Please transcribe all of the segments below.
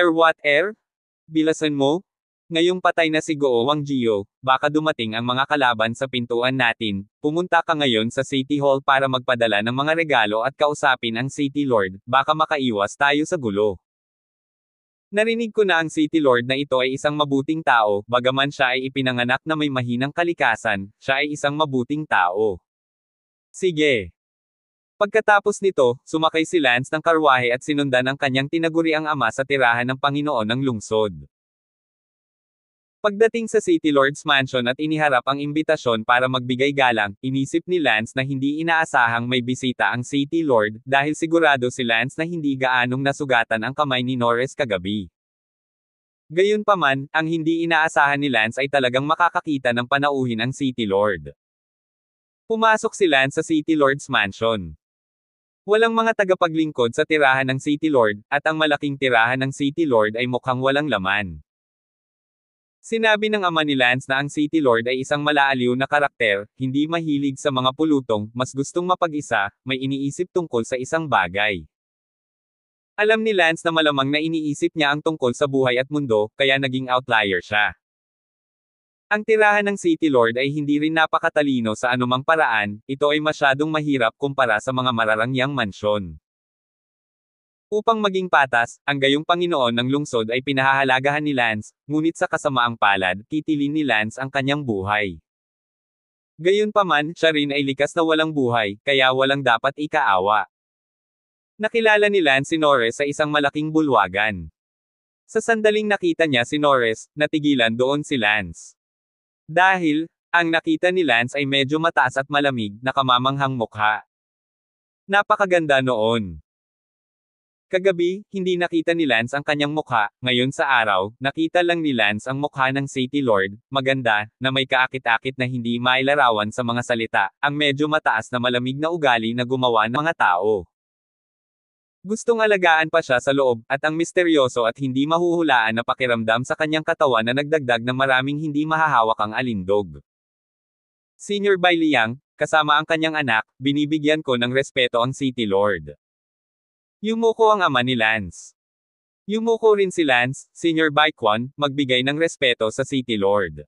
What air? Bilasan mo? Ngayong patay na si Guo Wangjio, baka dumating ang mga kalaban sa pintuan natin. Pumunta ka ngayon sa City Hall para magpadala ng mga regalo at kausapin ang City Lord, baka makaiwas tayo sa gulo. Narinig ko na ang City Lord na ito ay isang mabuting tao, bagaman siya ay ipinanganak na may mahinang kalikasan, siya ay isang mabuting tao. Sige. Pagkatapos nito, sumakay si Lance ng karwahe at sinundan ang kanyang tinaguriang ama sa tirahan ng Panginoon ng lungsod. Pagdating sa City Lord's Mansion at iniharap ang imbitasyon para magbigay galang, inisip ni Lance na hindi inaasahang may bisita ang City Lord, dahil sigurado si Lance na hindi gaanong nasugatan ang kamay ni Norris kagabi. Gayunpaman, ang hindi inaasahan ni Lance ay talagang makakakita ng panauhin ang City Lord. Pumasok si Lance sa City Lord's Mansion. Walang mga tagapaglingkod sa tirahan ng City Lord, at ang malaking tirahan ng City Lord ay mukhang walang laman. Sinabi ng ama ni Lance na ang City Lord ay isang malaaliw na karakter, hindi mahilig sa mga pulutong, mas gustong mapag-isa, may iniisip tungkol sa isang bagay. Alam ni Lance na malamang na iniisip niya ang tungkol sa buhay at mundo, kaya naging outlier siya. Ang tirahan ng City Lord ay hindi rin napakatalino sa anumang paraan, ito ay masyadong mahirap kumpara sa mga mararangyang mansyon. Upang maging patas, ang gayong Panginoon ng lungsod ay pinahahalagahan ni Lance, ngunit sa kasamaang palad, titilin ni Lance ang kanyang buhay. Gayunpaman, siya rin ay likas na walang buhay, kaya walang dapat ikaawa. Nakilala ni Lance si Norris sa isang malaking bulwagan. Sa sandaling nakita niya si Norris, natigilan doon si Lance. Dahil, ang nakita ni Lance ay medyo mataas at malamig, na kamamanghang mukha. Napakaganda noon. Kagabi, hindi nakita ni Lance ang kanyang mukha, ngayon sa araw, nakita lang ni Lance ang mukha ng City Lord, maganda, na may kaakit-akit na hindi mailarawan sa mga salita, ang medyo mataas na malamig na ugali na gumawa ng mga tao. Gustong alagaan pa siya sa loob, at ang misteryoso at hindi mahuhulaan na pakiramdam sa kanyang katawan na nagdagdag ng maraming hindi mahahawak ang alindog. Senior Bai Liang, kasama ang kanyang anak, binibigyan ko ng respeto ang City Lord. Yumuko ang ama ni Lance. Yumuko rin si Lance, Senior Bai Quan, magbigay ng respeto sa City Lord.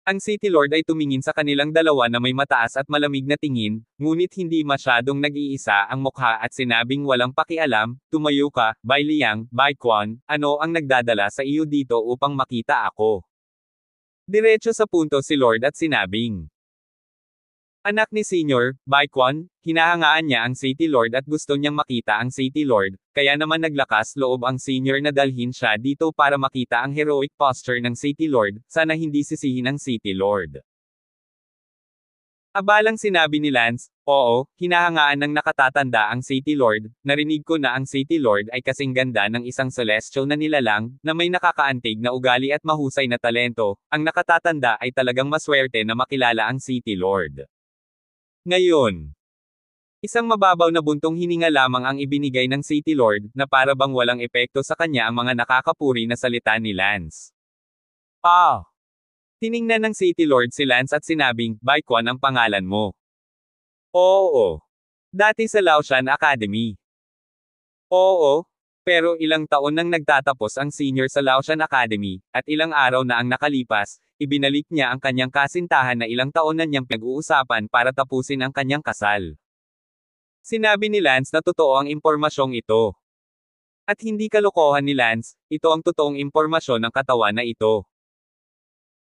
Ang City Lord ay tumingin sa kanilang dalawa na may mataas at malamig na tingin, ngunit hindi masyadong nag-iisa ang mukha at sinabing walang pakialam, tumayo ka, Bai Liang, Bai Quan, ano ang nagdadala sa iyo dito upang makita ako? Diretso sa punto si Lord at sinabing, anak ni Senior, Bai Quan, hinahangaan niya ang City Lord at gusto niyang makita ang City Lord, kaya naman naglakas loob ang Senior na dalhin siya dito para makita ang heroic posture ng City Lord, sana hindi sisihin ang City Lord. Abalang sinabi ni Lance, oo, hinahangaan ng nakatatanda ang City Lord, narinig ko na ang City Lord ay kasing ganda ng isang celestial na nilalang, na may nakakaantig na ugali at mahusay na talento, ang nakatatanda ay talagang maswerte na makilala ang City Lord. Ngayon, isang mababaw na buntong hininga lamang ang ibinigay ng City Lord, na para bang walang epekto sa kanya ang mga nakakapuri na salita ni Lance. Tiningnan ng City Lord si Lance at sinabing, Bai Quan ang pangalan mo. Oo. Dati sa Laoshan Academy. Oo. Pero ilang taon nang nagtatapos ang senior sa Laoshan Academy, at ilang araw na ang nakalipas, ibinalik niya ang kanyang kasintahan na ilang taon na niyang pinag-uusapan para tapusin ang kanyang kasal. Sinabi ni Lance na totoo ang impormasyong ito. At hindi kalokohan ni Lance, ito ang totoong impormasyon ng katawan na ito.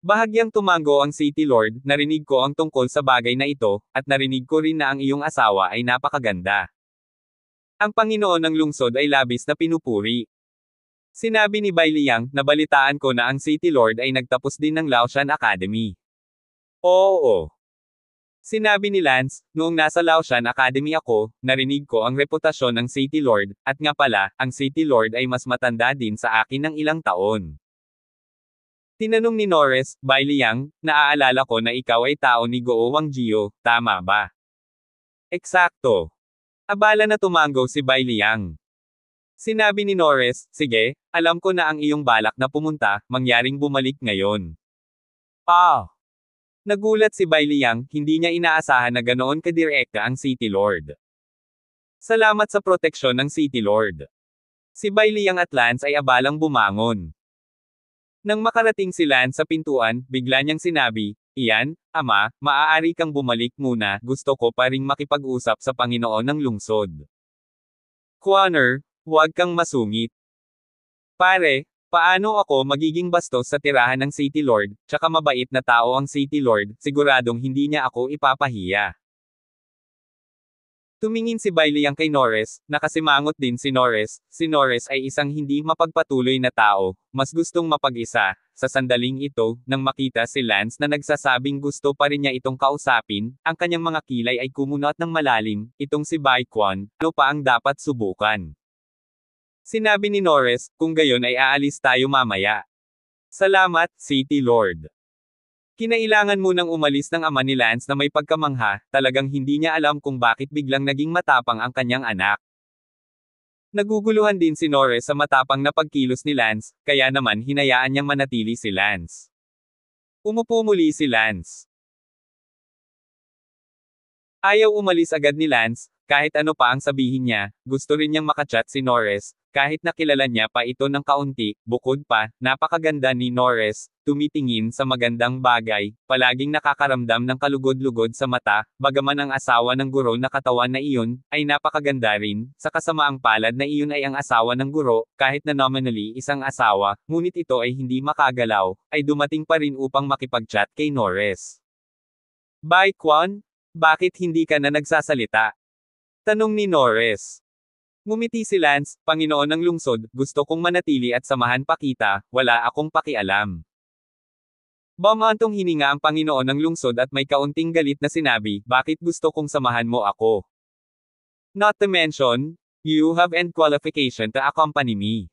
Bahagyang tumango ang City Lord, narinig ko ang tungkol sa bagay na ito, at narinig ko rin na ang iyong asawa ay napakaganda. Ang Panginoon ng lungsod ay labis na pinupuri. Sinabi ni Bai Liang, nabalitaan ko na ang City Lord ay nagtapos din ng Laoshan Academy. Oo. Sinabi ni Lance, noong nasa Laoshan Academy ako, narinig ko ang reputasyon ng City Lord, at nga pala, ang City Lord ay mas matanda din sa akin ng ilang taon. Tinanong ni Norris, Bai Liang, naaalala ko na ikaw ay tao ni Guo Wangjio, tama ba? Eksakto. Abala na tumango si Bai Liang. Sinabi ni Norris, sige, alam ko na ang iyong balak na pumunta, mangyaring bumalik ngayon. Nagulat si Bai Liang, hindi niya inaasahan na ganoon kadirekta ang City Lord. Salamat sa proteksyon ng City Lord. Si Bailiang at Lance ay abalang bumangon. Nang makarating si Lance sa pintuan, bigla niyang sinabi, "Ian, ama, maaari kang bumalik muna, gusto ko pa ring makipag-usap sa Panginoon ng lungsod." Connor, huwag kang masungit. Pare, paano ako magiging bastos sa tirahan ng City Lord, tsaka mabait na tao ang City Lord, siguradong hindi niya ako ipapahiya. Tumingin si Bailiang kay Norris, nakasimangot din si Norris. Si Norris ay isang hindi mapagpatuloy na tao, mas gustong mapag-isa. Sa sandaling ito, nang makita si Lance na nagsasabing gusto pa rin niya itong kausapin, ang kanyang mga kilay ay kumunot ng malalim, itong si Baikwan, ano pa ang dapat subukan? Sinabi ni Norris, kung gayon ay aalis tayo mamaya. Salamat, City Lord. Kinailangan munang umalis ng ama ni Lance na may pagkamangha, talagang hindi niya alam kung bakit biglang naging matapang ang kanyang anak. Naguguluhan din si Norris sa matapang na pagkilos ni Lance, kaya naman hinayaan niyang manatili si Lance. Umupo muli si Lance. Ayaw umalis agad ni Lance, kahit ano pa ang sabihin niya, gusto rin niyang makachat si Norris, kahit nakilala niya pa ito ng kaunti, bukod pa, napakaganda ni Norris, tumitingin sa magandang bagay, palaging nakakaramdam ng kalugod-lugod sa mata, bagaman ang asawa ng guro na katawan na iyon, ay napakaganda rin, sa kasamaang palad na iyon ay ang asawa ng guro, kahit na nominally isang asawa, ngunit ito ay hindi makagalaw, ay dumating pa rin upang makipag-chat kay Norris. Baikwan, bakit hindi ka na nagsasalita? Tanong ni Norris. Ngumiti si Lance, Panginoon ng lungsod, gusto kong manatili at samahan pa kita, wala akong pakialam. Bumantong hininga ang Panginoon ng lungsod at may kaunting galit na sinabi, bakit gusto kong samahan mo ako? Not to mention, you have end qualification to accompany me.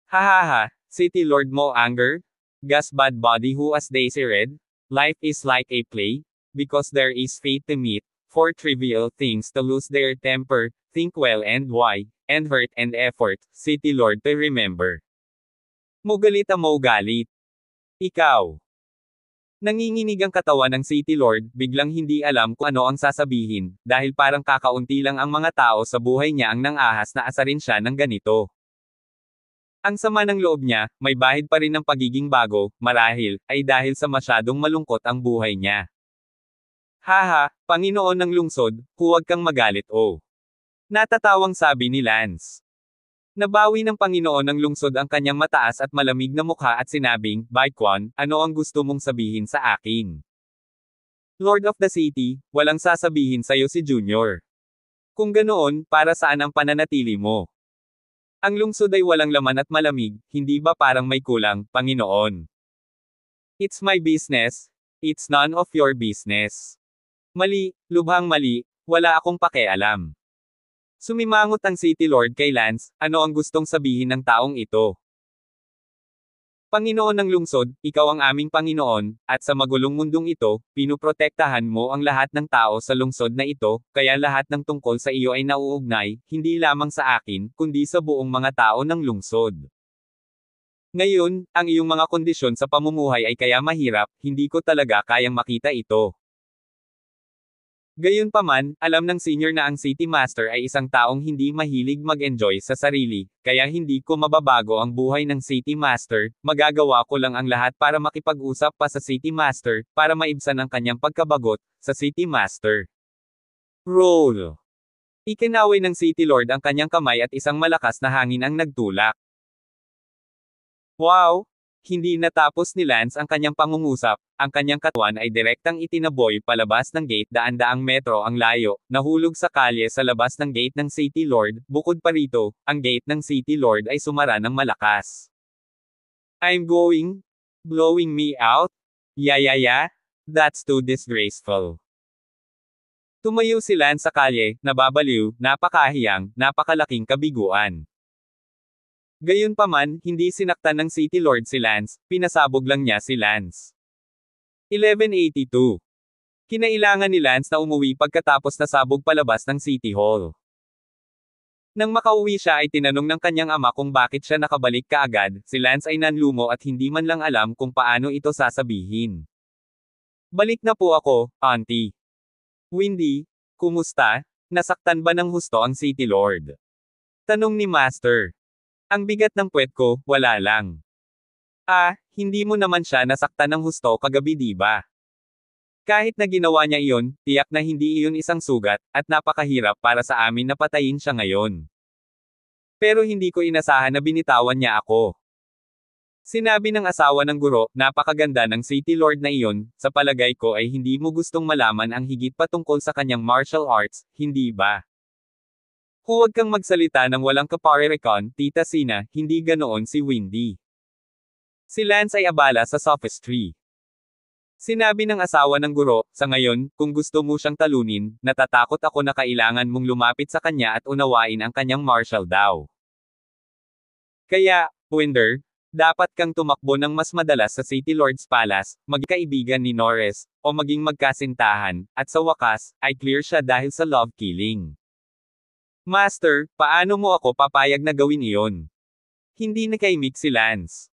Hahaha, City Lord mo anger? Gus bad body who as Daisy read? Life is like a play, because there is fate to meet. For trivial things to lose their temper, think well and why, and hurt and effort, City Lord to remember. Mugalit ang maugalit. Ikaw. Nanginginig ang katawan ng City Lord, biglang hindi alam kung ano ang sasabihin, dahil parang kakaunti lang ang mga tao sa buhay niya ang nang-ahas na asarin siya ng ganito. Ang sama ng loob niya, may bahid pa rin ng pagiging bago, marahil, ay dahil sa masyadong malungkot ang buhay niya. Haha, Panginoon ng lungsod, huwag kang magalit Natatawang sabi ni Lance. Nabawi ng Panginoon ng lungsod ang kanyang mataas at malamig na mukha at sinabing, Baikwan, ano ang gusto mong sabihin sa akin? Lord of the City, walang sasabihin sa'yo si Junior. Kung ganoon, para saan ang pananatili mo? Ang lungsod ay walang laman at malamig, hindi ba parang may kulang, Panginoon? It's my business, it's none of your business. Mali, lubhang mali, wala akong pakialam. Sumimangot ang City Lord kay Lance, ano ang gustong sabihin ng taong ito? Panginoon ng lungsod, ikaw ang aming Panginoon, at sa magulong mundong ito, pinuprotektahan mo ang lahat ng tao sa lungsod na ito, kaya lahat ng tungkol sa iyo ay nauugnay, hindi lamang sa akin, kundi sa buong mga tao ng lungsod. Ngayon, ang iyong mga kondisyon sa pamumuhay ay kaya mahirap, hindi ko talaga kayang makita ito. Gayunpaman, alam ng senior na ang City Master ay isang taong hindi mahilig mag-enjoy sa sarili, kaya hindi ko mababago ang buhay ng City Master, magagawa ko lang ang lahat para makipag-usap pa sa City Master, para maibsan ang kanyang pagkabagot, sa City Master. Roll! Ikinaway ng City Lord ang kanyang kamay at isang malakas na hangin ang nagtulak. Wow! Hindi natapos ni Lance ang kanyang pangungusap, ang kanyang katawan ay direktang itinaboy palabas ng gate daan-daang metro ang layo, nahulog sa kalye sa labas ng gate ng City Lord, bukod pa rito, ang gate ng City Lord ay sumara ng malakas. I'm blowing me out? Yeah, that's too disgraceful. Tumayo si Lance sa kalye, nababaliw, napakahiyang, napakalaking kabiguan. Gayunpaman, hindi sinaktan ng City Lord si Lance, pinasabog lang niya si Lance. 1182. Kinailangan ni Lance na umuwi pagkatapos nasabog palabas ng City Hall. Nang makauwi siya ay tinanong ng kanyang ama kung bakit siya nakabalik kaagad, si Lance ay nanlumo at hindi man lang alam kung paano ito sasabihin. Balik na po ako, Auntie. Windy, kumusta? Nasaktan ba ng husto ang City Lord? Tanong ni Master. Ang bigat ng puwet ko, wala lang. Hindi mo naman siya nasaktan ng husto kagabi di ba? Kahit na ginawa niya iyon, tiyak na hindi iyon isang sugat, at napakahirap para sa amin na patayin siya ngayon. Pero hindi ko inasahan na binitawan niya ako. Sinabi ng asawa ng guro, napakaganda ng City Lord na iyon, sa palagay ko ay hindi mo gustong malaman ang higit patungkol sa kanyang martial arts, hindi ba? Huwag kang magsalita ng walang kaparerekon, Tita Sina, hindi ganoon si Windy. Si Lance ay abala sa sophistry. Sinabi ng asawa ng guro, sa ngayon, kung gusto mo siyang talunin, natatakot ako na kailangan mong lumapit sa kanya at unawain ang kanyang martial daw. Kaya, Winder, dapat kang tumakbo ng mas madalas sa City Lord's Palace, magkaibigan ni Norris, o maging magkasintahan, at sa wakas, ay clear siya dahil sa love killing. Master, paano mo ako papayag na gawin iyon? Hindi nakaimik si Lance.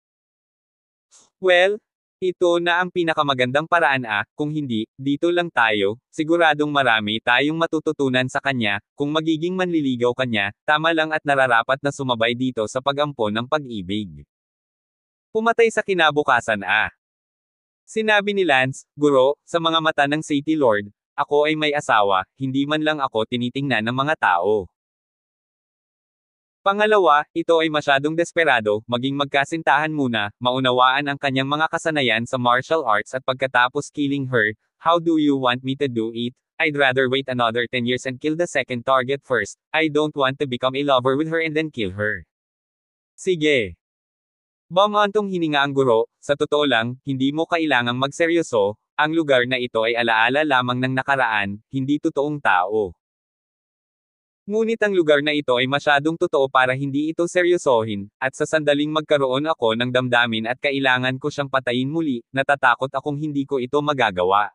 Well, ito na ang pinakamagandang paraan kung hindi, dito lang tayo, siguradong marami tayong matututunan sa kanya, kung magiging manliligaw kanya, tama lang at nararapat na sumabay dito sa pag-ampon ng pag-ibig. Pumatay sa kinabukasan Sinabi ni Lance, Guro, sa mga mata ng City Lord, ako ay may asawa, hindi man lang ako tinitingnan ng mga tao. Pangalawa, ito ay masyadong desperado, maging magkasintahan muna, maunawaan ang kanyang mga kasanayan sa martial arts at pagkatapos killing her, how do you want me to do it? I'd rather wait another 10 years and kill the second target first, I don't want to become a lover with her and then kill her. Sige. Bumantong hininga ang guro, sa totoo lang, hindi mo kailangang magseryoso, ang lugar na ito ay alaala lamang ng nakaraan, hindi totoong tao. Ngunit ang lugar na ito ay masyadong totoo para hindi ito seryosohin, at sa sandaling magkaroon ako ng damdamin at kailangan ko siyang patayin muli, natatakot akong hindi ko ito magagawa.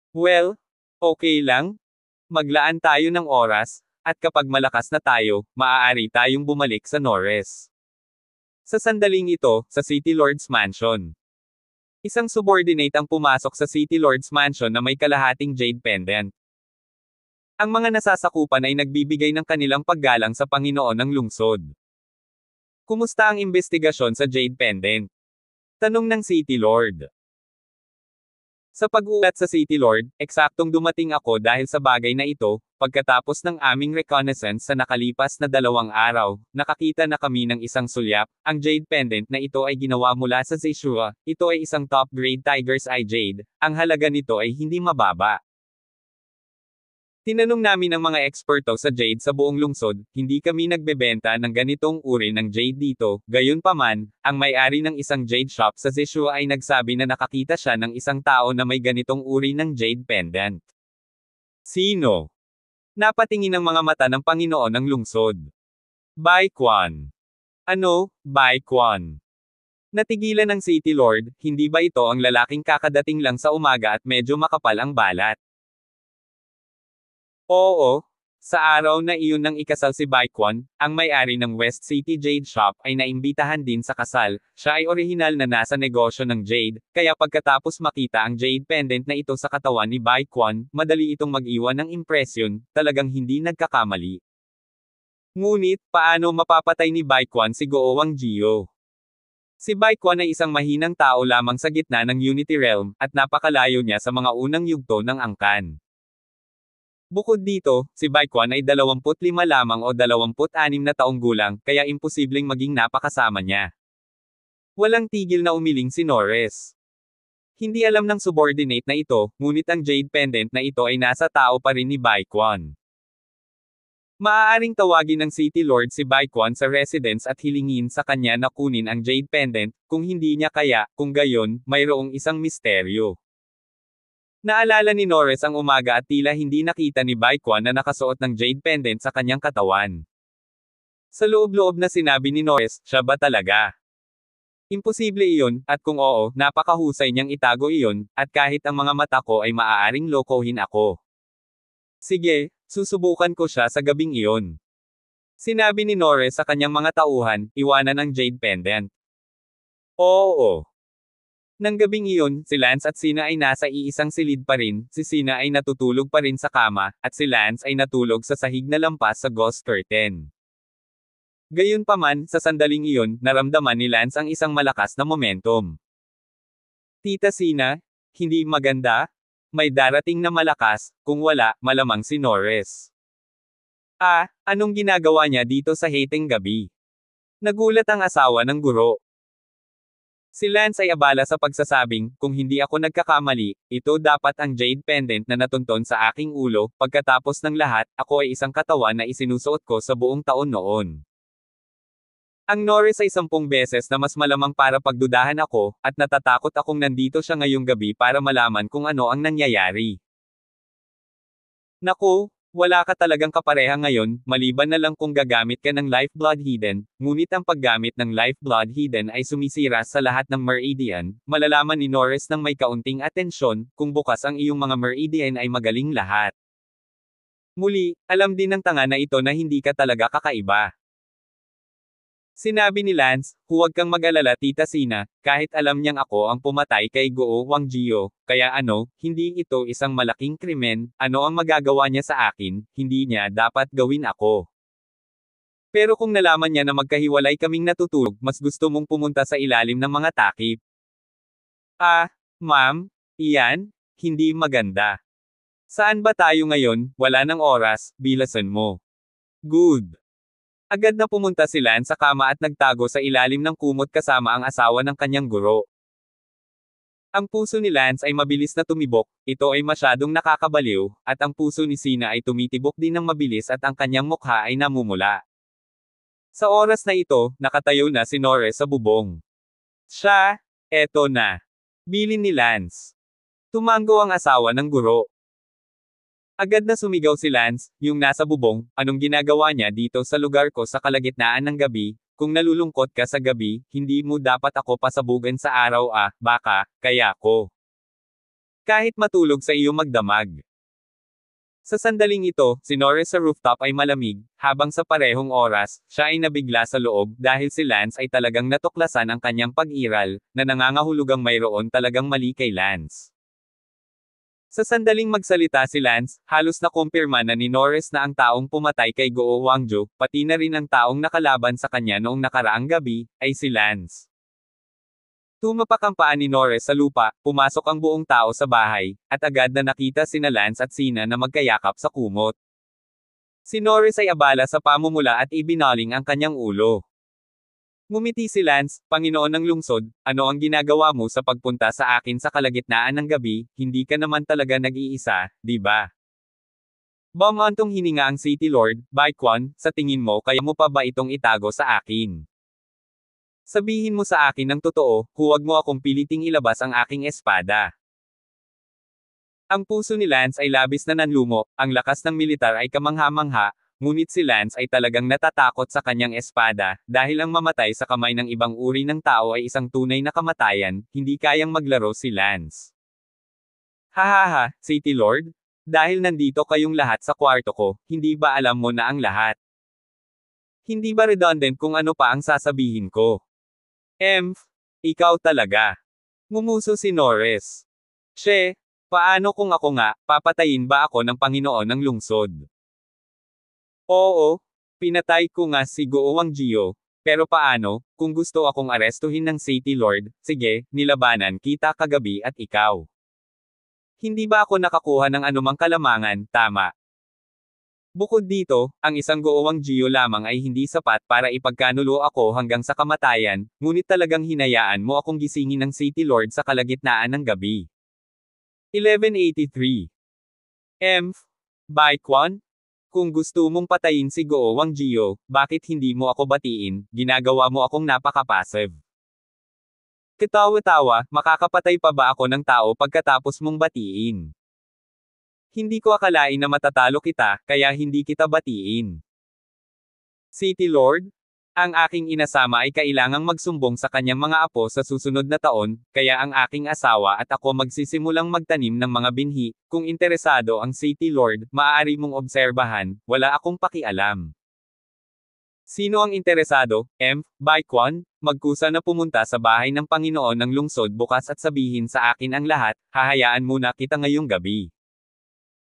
Well, okay lang. Maglaan tayo ng oras, at kapag malakas na tayo, maaari tayong bumalik sa Norris. Sa sandaling ito, sa City Lord's Mansion. Isang subordinate ang pumasok sa City Lord's Mansion na may kalahating jade pendant. Ang mga nasasakupan ay nagbibigay ng kanilang paggalang sa Panginoon ng lungsod. Kumusta ang investigasyon sa Jade Pendant? Tanong ng City Lord. Sa pag-ulat sa City Lord, eksaktong dumating ako dahil sa bagay na ito, pagkatapos ng aming reconnaissance sa nakalipas na 2 araw, nakakita na kami ng isang sulyap, ang Jade Pendant na ito ay ginawa mula sa Zeshua, ito ay isang top-grade Tiger's Eye Jade, ang halaga nito ay hindi mababa. Tinanong namin ang mga eksperto sa jade sa buong lungsod, hindi kami nagbebenta ng ganitong uri ng jade dito, gayunpaman, ang may-ari ng isang jade shop sa Zeshua ay nagsabi na nakakita siya ng isang tao na may ganitong uri ng jade pendant. Sino? Napatingin ang mga mata ng Panginoon ng lungsod. Bai Quan. Ano, Bai Quan? Natigilan ng City Lord, hindi ba ito ang lalaking kakadating lang sa umaga at medyo makapal ang balat? Oo, sa araw na iyon ng ikasal si Bai Quan, ang may-ari ng West City Jade Shop ay naimbitahan din sa kasal, siya ay orihinal na nasa negosyo ng jade, kaya pagkatapos makita ang jade pendant na ito sa katawan ni Bai Quan, madali itong mag-iwan ng impresyon, talagang hindi nagkakamali. Ngunit, paano mapapatay ni Bai Quan si Guo Wangjio? Si Bai Quan ay isang mahinang tao lamang sa gitna ng Unity Realm, at napakalayo niya sa mga unang yugto ng angkan. Bukod dito, si Bai Quan ay 25 lamang o 26 na taong gulang, kaya imposibleng maging napakasama niya. Walang tigil na umiling si Norris. Hindi alam ng subordinate na ito, ngunit ang jade pendant na ito ay nasa tao pa rin ni Bai Quan. Maaaring tawagin ng City Lord si Bai Quan sa residence at hilingin sa kanya na kunin ang jade pendant, kung hindi niya kaya, kung gayon, mayroong isang misteryo. Naalala ni Norris ang umaga at tila hindi nakita ni Bai Quan na nakasuot ng jade pendant sa kanyang katawan. Sa loob-loob na sinabi ni Norris, siya ba talaga? Imposible iyon, at kung oo, napakahusay niyang itago iyon, at kahit ang mga mata ko ay maaaring lokohin ako. Sige, susubukan ko siya sa gabing iyon. Sinabi ni Norris sa kanyang mga tauhan, iwanan ang jade pendant. Oo. Nang gabing iyon, si Lance at Sina ay nasa iisang silid pa rin, si Sina ay natutulog pa rin sa kama, at si Lance ay natulog sa sahig na lampas sa ghost curtain. Gayunpaman, sa sandaling iyon, naramdaman ni Lance ang isang malakas na momentum. Tita Sina, hindi maganda? May darating na malakas, kung wala, malamang si Norris. Anong ginagawa niya dito sa hating gabi? Nagulat ang asawa ng guro. Si Lance ay abala sa pagsasabing, kung hindi ako nagkakamali, ito dapat ang jade pendant na natunton sa aking ulo, pagkatapos ng lahat, ako ay isang katawan na isinusuot ko sa buong taon noon. Ang Norris ay 10 beses na mas malamang para pagdudahan ako, at natatakot akong nandito siya ngayong gabi para malaman kung ano ang nangyayari. Naku, wala ka talagang kapareha ngayon, maliban na lang kung gagamit ka ng Lifeblood Hidden, ngunit ang paggamit ng Lifeblood Hidden ay sumisira sa lahat ng meridian, malalaman ni Norris ng may kaunting atensyon, kung bukas ang iyong mga meridian ay magaling lahat. Muli, alam din ng tanga na ito na hindi ka talaga kakaiba. Sinabi ni Lance, huwag kang mag-alala Tita Sina, kahit alam niyang ako ang pumatay kay Guo Wangjio, kaya hindi ito isang malaking krimen, ano ang magagawa niya sa akin, hindi niya dapat gawin ako. Pero kung nalaman niya na magkahiwalay kaming natutulog, mas gusto mong pumunta sa ilalim ng mga takip. Ma'am, iyan, hindi maganda. Saan ba tayo ngayon, wala ng oras, bilasan mo. Good. Agad na pumunta si Lance sa kama at nagtago sa ilalim ng kumot kasama ang asawa ng kanyang guro. Ang puso ni Lance ay mabilis na tumibok, ito ay masyadong nakakabaliw, at ang puso ni Sina ay tumitibok din ng mabilis at ang kanyang mukha ay namumula. Sa oras na ito, nakatayo na si Norris sa bubong. Siya, eto na. Bilin ni Lance. Tumango ang asawa ng guro. Agad na sumigaw si Lance, yung nasa bubong, anong ginagawa niya dito sa lugar ko sa kalagitnaan ng gabi, kung nalulungkot ka sa gabi, hindi mo dapat ako pasabugan sa araw baka, kaya ko. Kahit matulog sa iyo magdamag. Sa sandaling ito, si Norris sa rooftop ay malamig, habang sa parehong oras, siya ay nabigla sa loob dahil si Lance ay talagang natuklasan ang kanyang pag-iral, na nangangahulugang mayroon talagang mali kay Lance. Sa sandaling magsalita si Lance, halos nakumpirma na ni Norris na ang taong pumatay kay Guo Wangjio, pati na rin ang taong nakalaban sa kanya noong nakaraang gabi, ay si Lance. Tumapak ang paa ni Norris sa lupa, pumasok ang buong tao sa bahay, at agad na nakita sina Lance at Sina na magkayakap sa kumot. Si Norris ay abala sa pamumula at ibinaling ang kanyang ulo. Ngumiti si Lance, Panginoon ng lungsod, ano ang ginagawa mo sa pagpunta sa akin sa kalagitnaan ng gabi, hindi ka naman talaga nag-iisa, di ba? Bumantong hininga ang City Lord, Baikwan, sa tingin mo kaya mo pa ba itong itago sa akin? Sabihin mo sa akin ng totoo, huwag mo akong piliting ilabas ang aking espada. Ang puso ni Lance ay labis na nanlumo, ang lakas ng militar ay kamangha-mangha, ngunit si Lance ay talagang natatakot sa kanyang espada, dahil ang mamatay sa kamay ng ibang uri ng tao ay isang tunay na kamatayan, hindi kayang maglaro si Lance. Hahaha, City Lord? Dahil nandito kayong lahat sa kwarto ko, hindi ba alam mo na ang lahat? Hindi ba redundant kung ano pa ang sasabihin ko? Ikaw talaga. Ngumuso si Norris. Paano kung ako nga, papatayin ba ako ng Panginoon ng lungsod? Oo, pinatay ko nga si Guo Wangjio, pero paano, kung gusto akong arestuhin ng City Lord, sige, nilabanan kita kagabi at ikaw. Hindi ba ako nakakuha ng anumang kalamangan, tama? Bukod dito, ang isang Guo Wangjio lamang ay hindi sapat para ipagkanulo ako hanggang sa kamatayan, ngunit talagang hinayaan mo akong gisingin ng City Lord sa kalagitnaan ng gabi. 1183. Baikwan? Kung gusto mong patayin si Guo Wangjio, bakit hindi mo ako batiin, ginagawa mo akong napaka-passive. Katawa-tawa, makakapatay pa ba ako ng tao pagkatapos mong batiin? Hindi ko akalain na matatalo kita, kaya hindi kita batiin. City Lord? Ang aking inasama ay kailangang magsumbong sa kanyang mga apo sa susunod na taon, kaya ang aking asawa at ako magsisimulang magtanim ng mga binhi. Kung interesado ang City Lord, maaari mong obserbahan, wala akong pakialam. Sino ang interesado, Baikwan? Magkusa na pumunta sa bahay ng Panginoon ng lungsod bukas at sabihin sa akin ang lahat, hahayaan muna kita ngayong gabi.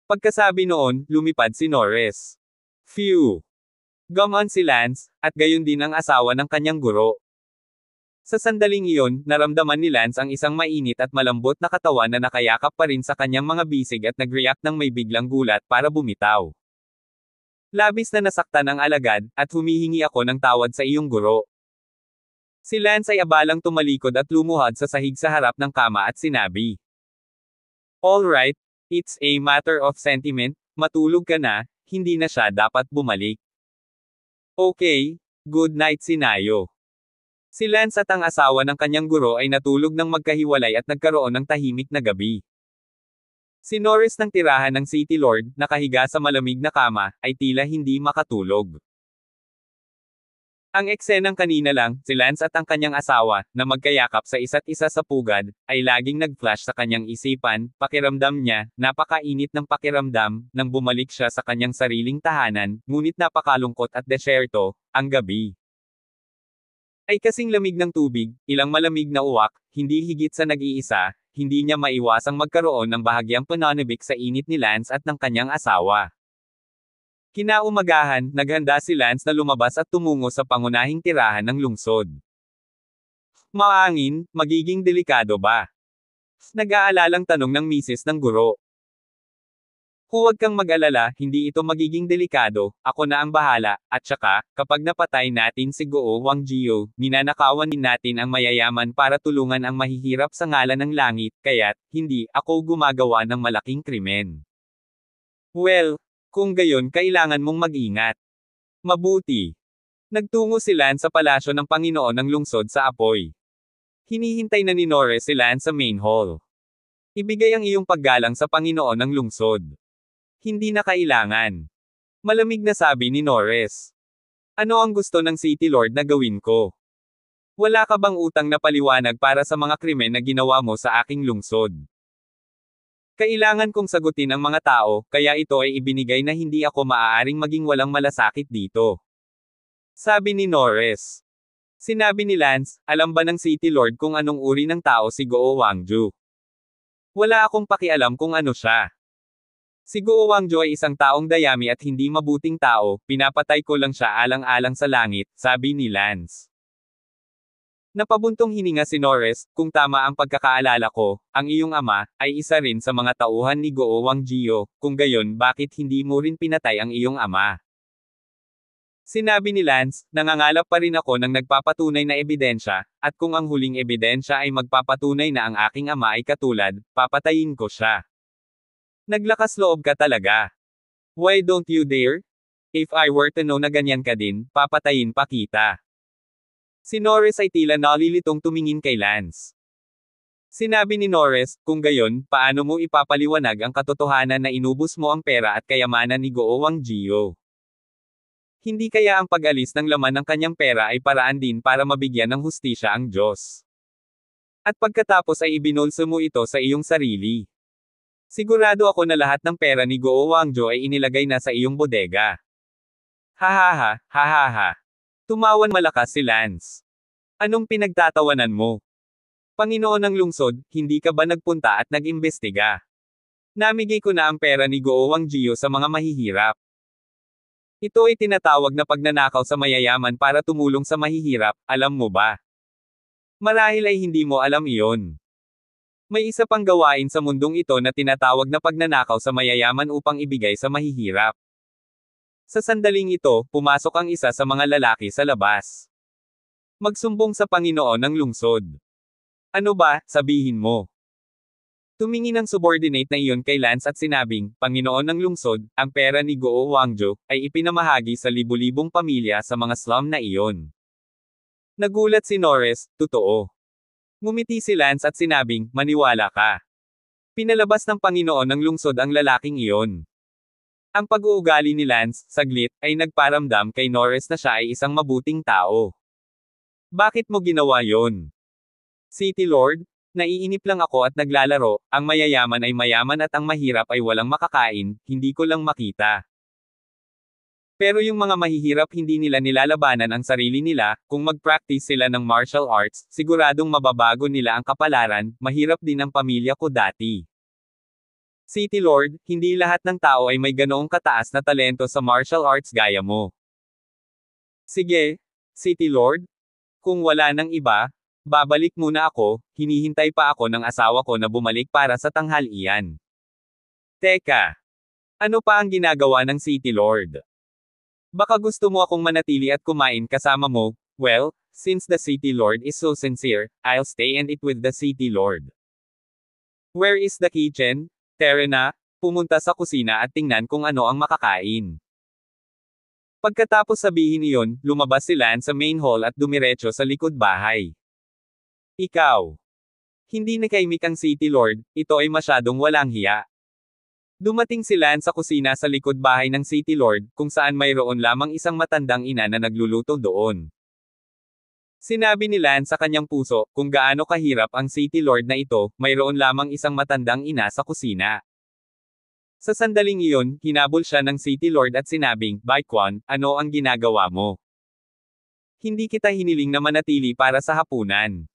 Pagkasabi noon, lumipad si Norris. Phew! Gumon si Lance, at gayon din ang asawa ng kanyang guro. Sa sandaling iyon, naramdaman ni Lance ang isang mainit at malambot na katawan na nakayakap pa rin sa kanyang mga bisig at nag-react ng may biglang gulat para bumitaw. Labis na nasaktan ang alagad, at humihingi ako ng tawad sa iyong guro. Si Lance ay abalang tumalikod at lumuhad sa sahig sa harap ng kama at sinabi. Alright, it's a matter of sentiment, matulog ka na, hindi na siya dapat bumalik. Okay, good night Sinayo. Si Lance at ang asawa ng kanyang guro ay natulog ng magkahiwalay at nagkaroon ng tahimik na gabi. Si Norris ng tirahan ng City Lord, nakahiga sa malamig na kama, ay tila hindi makatulog. Ang eksenang kanina lang, si Lance at ang kanyang asawa, na magkayakap sa isa't isa sa pugad, ay laging nag-flash sa kanyang isipan, pakiramdam niya, napakainit ng pakiramdam, nang bumalik siya sa kanyang sariling tahanan, ngunit napakalungkot at desyerto, ang gabi. Ay kasing lamig ng tubig, ilang malamig na uwak, hindi higit sa nag-iisa, hindi niya maiwasang magkaroon ng bahagyang pananabik sa init ni Lance at ng kanyang asawa. Kinaumagahan, naghanda si Lance na lumabas at tumungo sa pangunahing tirahan ng lungsod. Maangin, magiging delikado ba? Nag-aalalang tanong ng misis ng guro. Huwag kang mag-alala, hindi ito magiging delikado, ako na ang bahala, at saka, kapag napatay natin si Guo Wangjio, ninanakawan din natin ang mayayaman para tulungan ang mahihirap sa ngalan ng langit, kaya't, hindi, ako gumagawa ng malaking krimen. Well, kung gayon kailangan mong mag-ingat. Mabuti. Nagtungo si Lance sa palasyo ng Panginoon ng lungsod sa apoy. Hinihintay na ni Norris si Lance sa main hall. Ibigay ang iyong paggalang sa Panginoon ng lungsod. Hindi na kailangan. Malamig na sabi ni Norris. Ano ang gusto ng City Lord na gawin ko? Wala ka bang utang na paliwanag para sa mga krimen na ginawa mo sa aking lungsod? Kailangan kong sagutin ang mga tao, kaya ito ay ibinigay na hindi ako maaaring maging walang malasakit dito. Sabi ni Norris. Sinabi ni Lance, alam ba ng City Lord kung anong uri ng tao si Guo Wangjio? Wala akong pakialam kung ano siya. Si Guo Wangjio ay isang taong dayami at hindi mabuting tao, pinapatay ko lang siya alang-alang sa langit, sabi ni Lance. Napabuntong hininga si Norris, kung tama ang pagkakaalala ko, ang iyong ama, ay isa rin sa mga tauhan ni Guo Wangjio, kung gayon bakit hindi mo rin pinatay ang iyong ama? Sinabi ni Lance, nangangalap pa rin ako ng nagpapatunay na ebidensya, at kung ang huling ebidensya ay magpapatunay na ang aking ama ay katulad, papatayin ko siya. Naglakas loob ka talaga. Why don't you dare? If I were to know na ganyan ka din, papatayin pa kita. Si Norris ay tila nalilitong tumingin kay Lance. Sinabi ni Norris, kung gayon, paano mo ipapaliwanag ang katotohanan na inubos mo ang pera at kayamanan ni Guo Wangjio? Hindi kaya ang pag-alis ng laman ng kanyang pera ay paraan din para mabigyan ng hustisya ang Diyos? At pagkatapos ay ibinulso mo ito sa iyong sarili. Sigurado ako na lahat ng pera ni Guo Wangjio ay inilagay na sa iyong bodega. Hahaha, hahaha. Tumawan malakas si Lance. Anong pinagtatawanan mo? Panginoon ng lungsod, hindi ka ba nagpunta at nag-imbestiga? Namigay ko na ang pera ni Guo Wangjio sa mga mahihirap. Ito ay tinatawag na pagnanakaw sa mayayaman para tumulong sa mahihirap, alam mo ba? Marahil ay hindi mo alam iyon. May isa pang gawain sa mundong ito na tinatawag na pagnanakaw sa mayayaman upang ibigay sa mahihirap. Sa sandaling ito, pumasok ang isa sa mga lalaki sa labas. Magsumbong sa Panginoon ng lungsod. Ano ba, sabihin mo? Tumingin ang subordinate na iyon kay Lance at sinabing, Panginoon ng lungsod, ang pera ni Guo Wangjio, ay ipinamahagi sa libu-libong pamilya sa mga slum na iyon. Nagulat si Norris, totoo. Ngumiti si Lance at sinabing, maniwala ka. Pinalabas ng Panginoon ng lungsod ang lalaking iyon. Ang pag-uugali ni Lance, saglit, ay nagparamdam kay Norris na siya ay isang mabuting tao. Bakit mo ginawa yon? City Lord? Naiinip lang ako at naglalaro, ang mayayaman ay mayaman at ang mahirap ay walang makakain, hindi ko lang makita. Pero yung mga mahihirap hindi nila nilalabanan ang sarili nila, kung mag-practice sila ng martial arts, siguradong mababago nila ang kapalaran, mahirap din ang pamilya ko dati. City Lord, hindi lahat ng tao ay may ganoong kataas na talento sa martial arts gaya mo. Sige, City Lord. Kung wala nang iba, babalik muna ako, hinihintay pa ako ng asawa ko na bumalik para sa tanghalian. Teka. Ano pa ang ginagawa ng City Lord? Baka gusto mo akong manatili at kumain kasama mo. Well, since the City Lord is so sincere, I'll stay and eat with the City Lord. Where is the kitchen? Tara na, pumunta sa kusina at tingnan kung ano ang makakain. Pagkatapos sabihin iyon, lumabas si Lance sa main hall at dumiretso sa likod bahay. Ikaw. Hindi nakaimik ang City Lord, ito ay masyadong walang hiya. Dumating si Lance sa kusina sa likod bahay ng City Lord, kung saan mayroon lamang isang matandang ina na nagluluto doon. Sinabi ni Lance sa kanyang puso, kung gaano kahirap ang City Lord na ito, mayroon lamang isang matandang ina sa kusina. Sa sandaling iyon, hinabol siya ng City Lord at sinabing, Baikwan, ano ang ginagawa mo? Hindi kita hiniling na manatili para sa hapunan.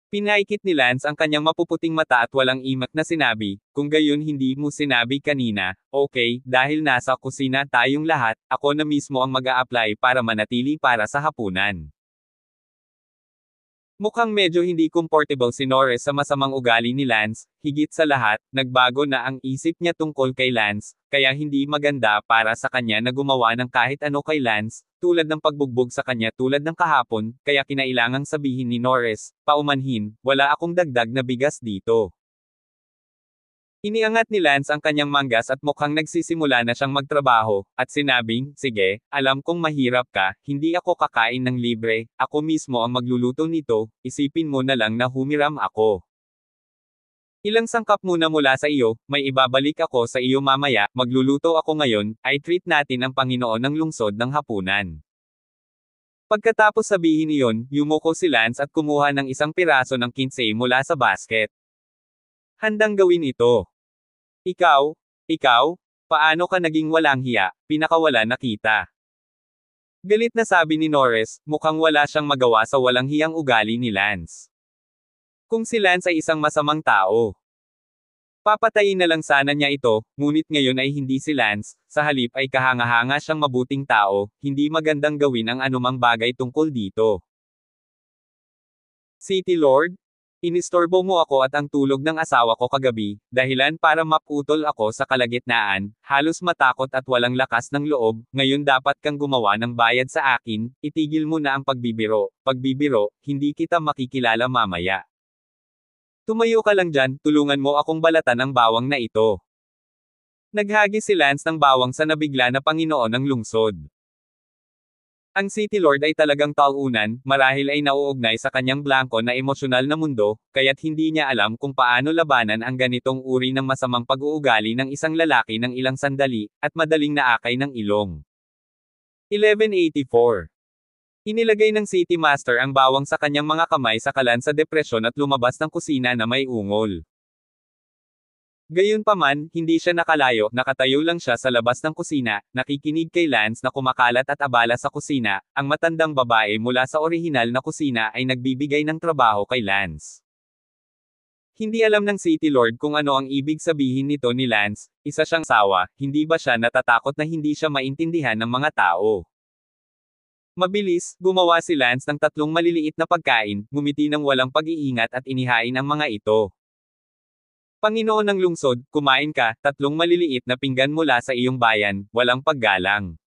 Pinaikit ni Lance ang kanyang mapuputing mata at walang imak na sinabi, kung gayon hindi mo sinabi kanina, okay, dahil nasa kusina tayong lahat, ako na mismo ang mag-a-apply para manatili para sa hapunan. Mukhang medyo hindi comfortable si Norris sa masamang ugali ni Lance, higit sa lahat, nagbago na ang isip niya tungkol kay Lance, kaya hindi maganda para sa kanya na gumawa ng kahit ano kay Lance, tulad ng pagbugbog sa kanya tulad ng kahapon, kaya kinailangang sabihin ni Norris, paumanhin, wala akong dagdag na bigas dito. Iniangat ni Lance ang kanyang manggas at mukhang nagsisimula na siyang magtrabaho, at sinabing, sige, alam kong mahirap ka, hindi ako kakain ng libre, ako mismo ang magluluto nito, isipin mo na lang na humiram ako. Ilang sangkap muna mula sa iyo, may ibabalik ako sa iyo mamaya, magluluto ako ngayon, ay treat natin ang Panginoon ng lungsod ng hapunan. Pagkatapos sabihin iyon, yumuko si Lance at kumuha ng isang piraso ng kinsey mula sa basket. Handang gawin ito. Ikaw, paano ka naging walang hiya, pinakawala na kita. Galit na sabi ni Norris, mukhang wala siyang magawa sa walang hiyang ugali ni Lance. Kung si Lance ay isang masamang tao, papatayin na lang sana niya ito, ngunit ngayon ay hindi si Lance, sa halip ay kahanga-hanga siyang mabuting tao, hindi magandang gawin ang anumang bagay tungkol dito. City Lord? Inistorbo mo ako at ang tulog ng asawa ko kagabi, dahilan para maputol ako sa kalagitnaan, halos matakot at walang lakas ng loob, ngayon dapat kang gumawa ng bayad sa akin, itigil mo na ang pagbibiro, hindi kita makikilala mamaya. Tumayo ka lang dyan, tulungan mo akong balatan ang bawang na ito. Naghagi si Lance ng bawang sa nabigla na Panginoon ng lungsod. Ang City Lord ay talagang talunan, marahil ay nauugnay sa kanyang blanko na emosyonal na mundo, kaya't hindi niya alam kung paano labanan ang ganitong uri ng masamang pag-uugali ng isang lalaki ng ilang sandali, at madaling naakay ng ilong. 1184. Inilagay ng City Master ang bawang sa kanyang mga kamay sa kalan sa depresyon at lumabas ng kusina na may ungol. Gayunpaman, hindi siya nakalayo, nakatayo lang siya sa labas ng kusina, nakikinig kay Lance na kumakalat at abala sa kusina, ang matandang babae mula sa orihinal na kusina ay nagbibigay ng trabaho kay Lance. Hindi alam ng City Lord kung ano ang ibig sabihin nito ni Lance, isa siyang sawa, hindi ba siya natatakot na hindi siya maintindihan ng mga tao? Mabilis, gumawa si Lance ng 3 maliliit na pagkain, ngumiti ng walang pag-iingat at inihain ang mga ito. Panginoon ng lungsod, kumain ka, 3 maliliit na pinggan mula sa iyong bayan, walang paggalang.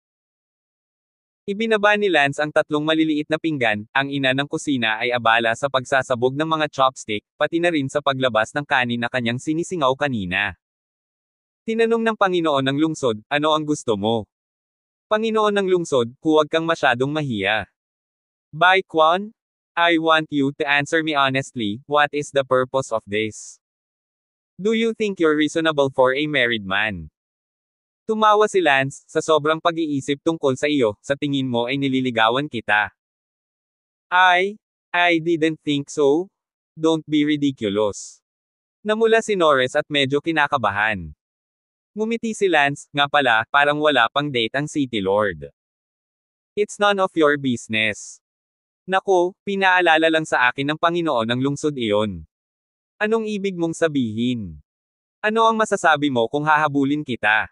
Ibinaba ni Lance ang 3 maliliit na pinggan, ang ina ng kusina ay abala sa pagsasabog ng mga chopstick, pati na rin sa paglabas ng kanin na kanyang sinisingaw kanina. Tinanong ng Panginoon ng lungsod, ano ang gusto mo? Panginoon ng lungsod, huwag kang masyadong mahiya. Baikwan? I want you to answer me honestly, what is the purpose of this? Do you think you're reasonable for a married man? Tumawa si Lance, sa sobrang pag-iisip tungkol sa iyo, sa tingin mo ay nililigawan kita. I didn't think so. Don't be ridiculous. Namula si Norris at medyo kinakabahan. Ngumiti si Lance, nga pala, parang wala pang date ang City Lord. It's none of your business. Naku, pinaalala lang sa akin ng Panginoon ng lungsod iyon. Anong ibig mong sabihin? Ano ang masasabi mo kung hahabulin kita?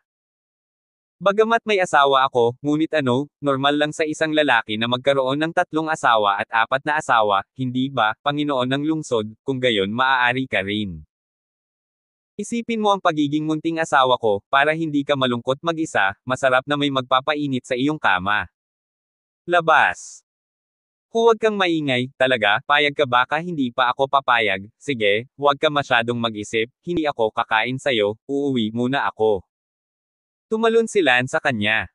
Bagamat may asawa ako, ngunit normal lang sa isang lalaki na magkaroon ng 3 asawa at 4 na asawa, hindi ba, Panginoon ng lungsod, kung gayon maaari ka rin. Isipin mo ang pagiging munting asawa ko, para hindi ka malungkot mag-isa, masarap na may magpapainit sa iyong kama. Labas. Huwag kang maingay, talaga, payag ka ba hindi pa ako papayag, sige, huwag ka masyadong mag-isip, hindi ako kakain sayo, uuwi muna ako. Tumalon si Lance sa kanya.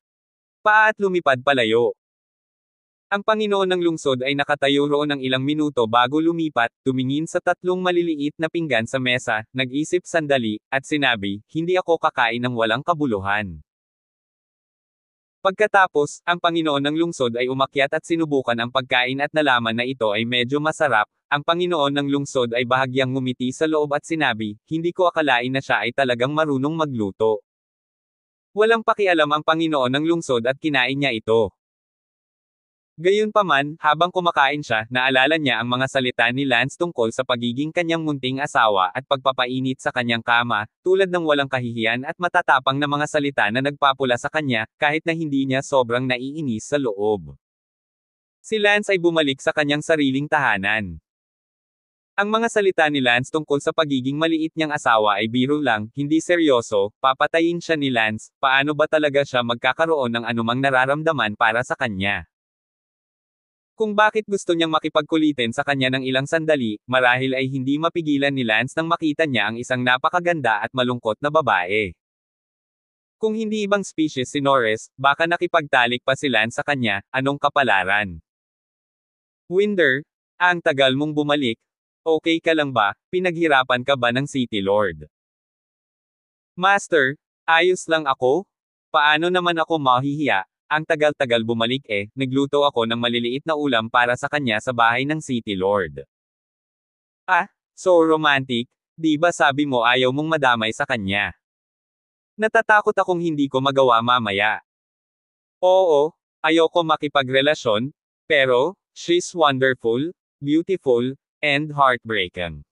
At lumipad palayo. Ang Panginoon ng lungsod ay nakatayo roon ng ilang minuto bago lumipat, tumingin sa 3 maliliit na pinggan sa mesa, nag-isip sandali, at sinabi, hindi ako kakain ng walang kabuluhan. Pagkatapos, ang Panginoon ng lungsod ay umakyat at sinubukan ang pagkain at nalaman na ito ay medyo masarap. Ang Panginoon ng lungsod ay bahagyang ngumiti sa loob at sinabi, hindi ko akalain na siya ay talagang marunong magluto. Walang pakialam ang Panginoon ng lungsod at kinain niya ito. Gayunpaman, habang kumakain siya, naalala niya ang mga salita ni Lance tungkol sa pagiging kanyang munting asawa at pagpapainit sa kanyang kama, tulad ng walang kahihiyan at matatapang na mga salita na nagpapula sa kanya, kahit na hindi niya sobrang naiinis sa loob. Si Lance ay bumalik sa kanyang sariling tahanan. Ang mga salita ni Lance tungkol sa pagiging maliit niyang asawa ay biro lang, hindi seryoso, papatayin siya ni Lance, paano ba talaga siya magkakaroon ng anumang nararamdaman para sa kanya? Kung bakit gusto niyang makipagkulitin sa kanya ng ilang sandali, marahil ay hindi mapigilan ni Lance nang makita niya ang isang napakaganda at malungkot na babae. Kung hindi ibang species si Norris, baka nakipagtalik pa si Lance sa kanya, anong kapalaran? Winder, ang tagal mong bumalik. Okay ka lang ba? Pinaghirapan ka ba ng City Lord? Master, ayos lang ako? Paano naman ako mahihiya? Ang tagal-tagal bumalik nagluto ako ng maliliit na ulam para sa kanya sa bahay ng City Lord. So romantic, di ba sabi mo ayaw mong madamay sa kanya? Natatakot akong hindi ko magawa mamaya. Oo, ayoko makipagrelasyon, pero, she's wonderful, beautiful, and heartbreaking.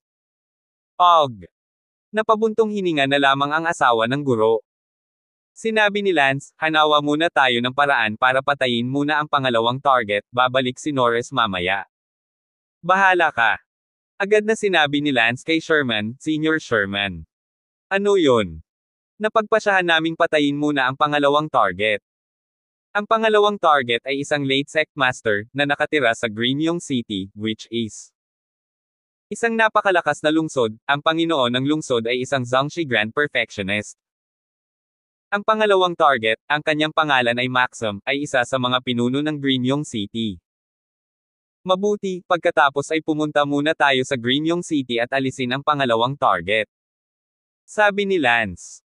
Napabuntong hininga na lamang ang asawa ng guro. Sinabi ni Lance, hanawa muna tayo ng paraan para patayin muna ang pangalawang target, babalik si Norris mamaya. Bahala ka. Agad na sinabi ni Lance kay Sherman, Senior Sherman. Ano yun? Napagpasyahan naming patayin muna ang pangalawang target. Ang pangalawang target ay isang late sect master, na nakatira sa Greenyong City, which is isang napakalakas na lungsod. Ang Panginoon ng lungsod ay isang Zhangxi Grand Perfectionist. Ang pangalawang target, ang kanyang pangalan ay Maxim, ay isa sa mga pinuno ng Greenyong City. Mabuti, pagkatapos ay pumunta muna tayo sa Greenyong City at alisin ang pangalawang target. Sabi ni Lance.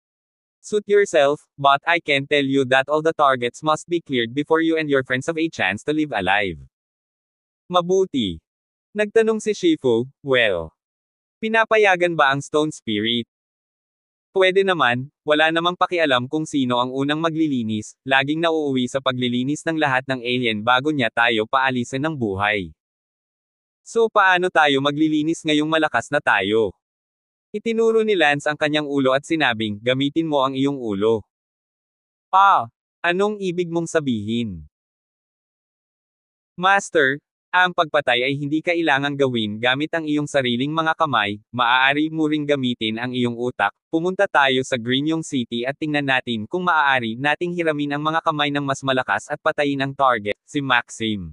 Suit yourself, but I can tell you that all the targets must be cleared before you and your friends have a chance to live alive. Mabuti. Nagtanong si Shifu, well, pinapayagan ba ang Stone Spirit? Pwede naman, wala namang pakialam kung sino ang unang maglilinis, laging nauuwi sa paglilinis ng lahat ng alien bago niya tayo paalisin ng buhay. So paano tayo maglilinis ngayong malakas na tayo? Itinuro ni Lance ang kanyang ulo at sinabing, gamitin mo ang iyong ulo. Anong ibig mong sabihin? Master, ang pagpatay ay hindi kailangang gawin gamit ang iyong sariling mga kamay, maaari mo ring gamitin ang iyong utak. Pumunta tayo sa Greenyong City at tingnan natin kung maaari nating hiramin ang mga kamay ng mas malakas at patayin ang target, si Maxim.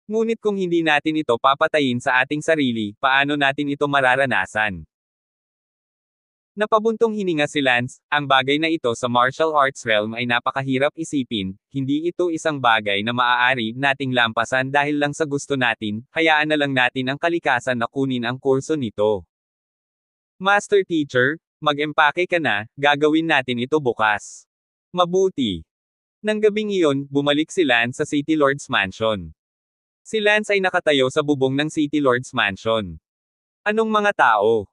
Ngunit kung hindi natin ito papatayin sa ating sarili, paano natin ito mararanasan? Napabuntong hininga si Lance, ang bagay na ito sa martial arts realm ay napakahirap isipin, hindi ito isang bagay na maaari nating lampasan dahil lang sa gusto natin, hayaan na lang natin ang kalikasan na kunin ang kurso nito. Master Teacher, mag-empake ka na, gagawin natin ito bukas. Mabuti. Nang gabing iyon, bumalik si Lance sa City Lord's Mansion. Si Lance ay nakatayo sa bubong ng City Lord's Mansion. Anong mga tao?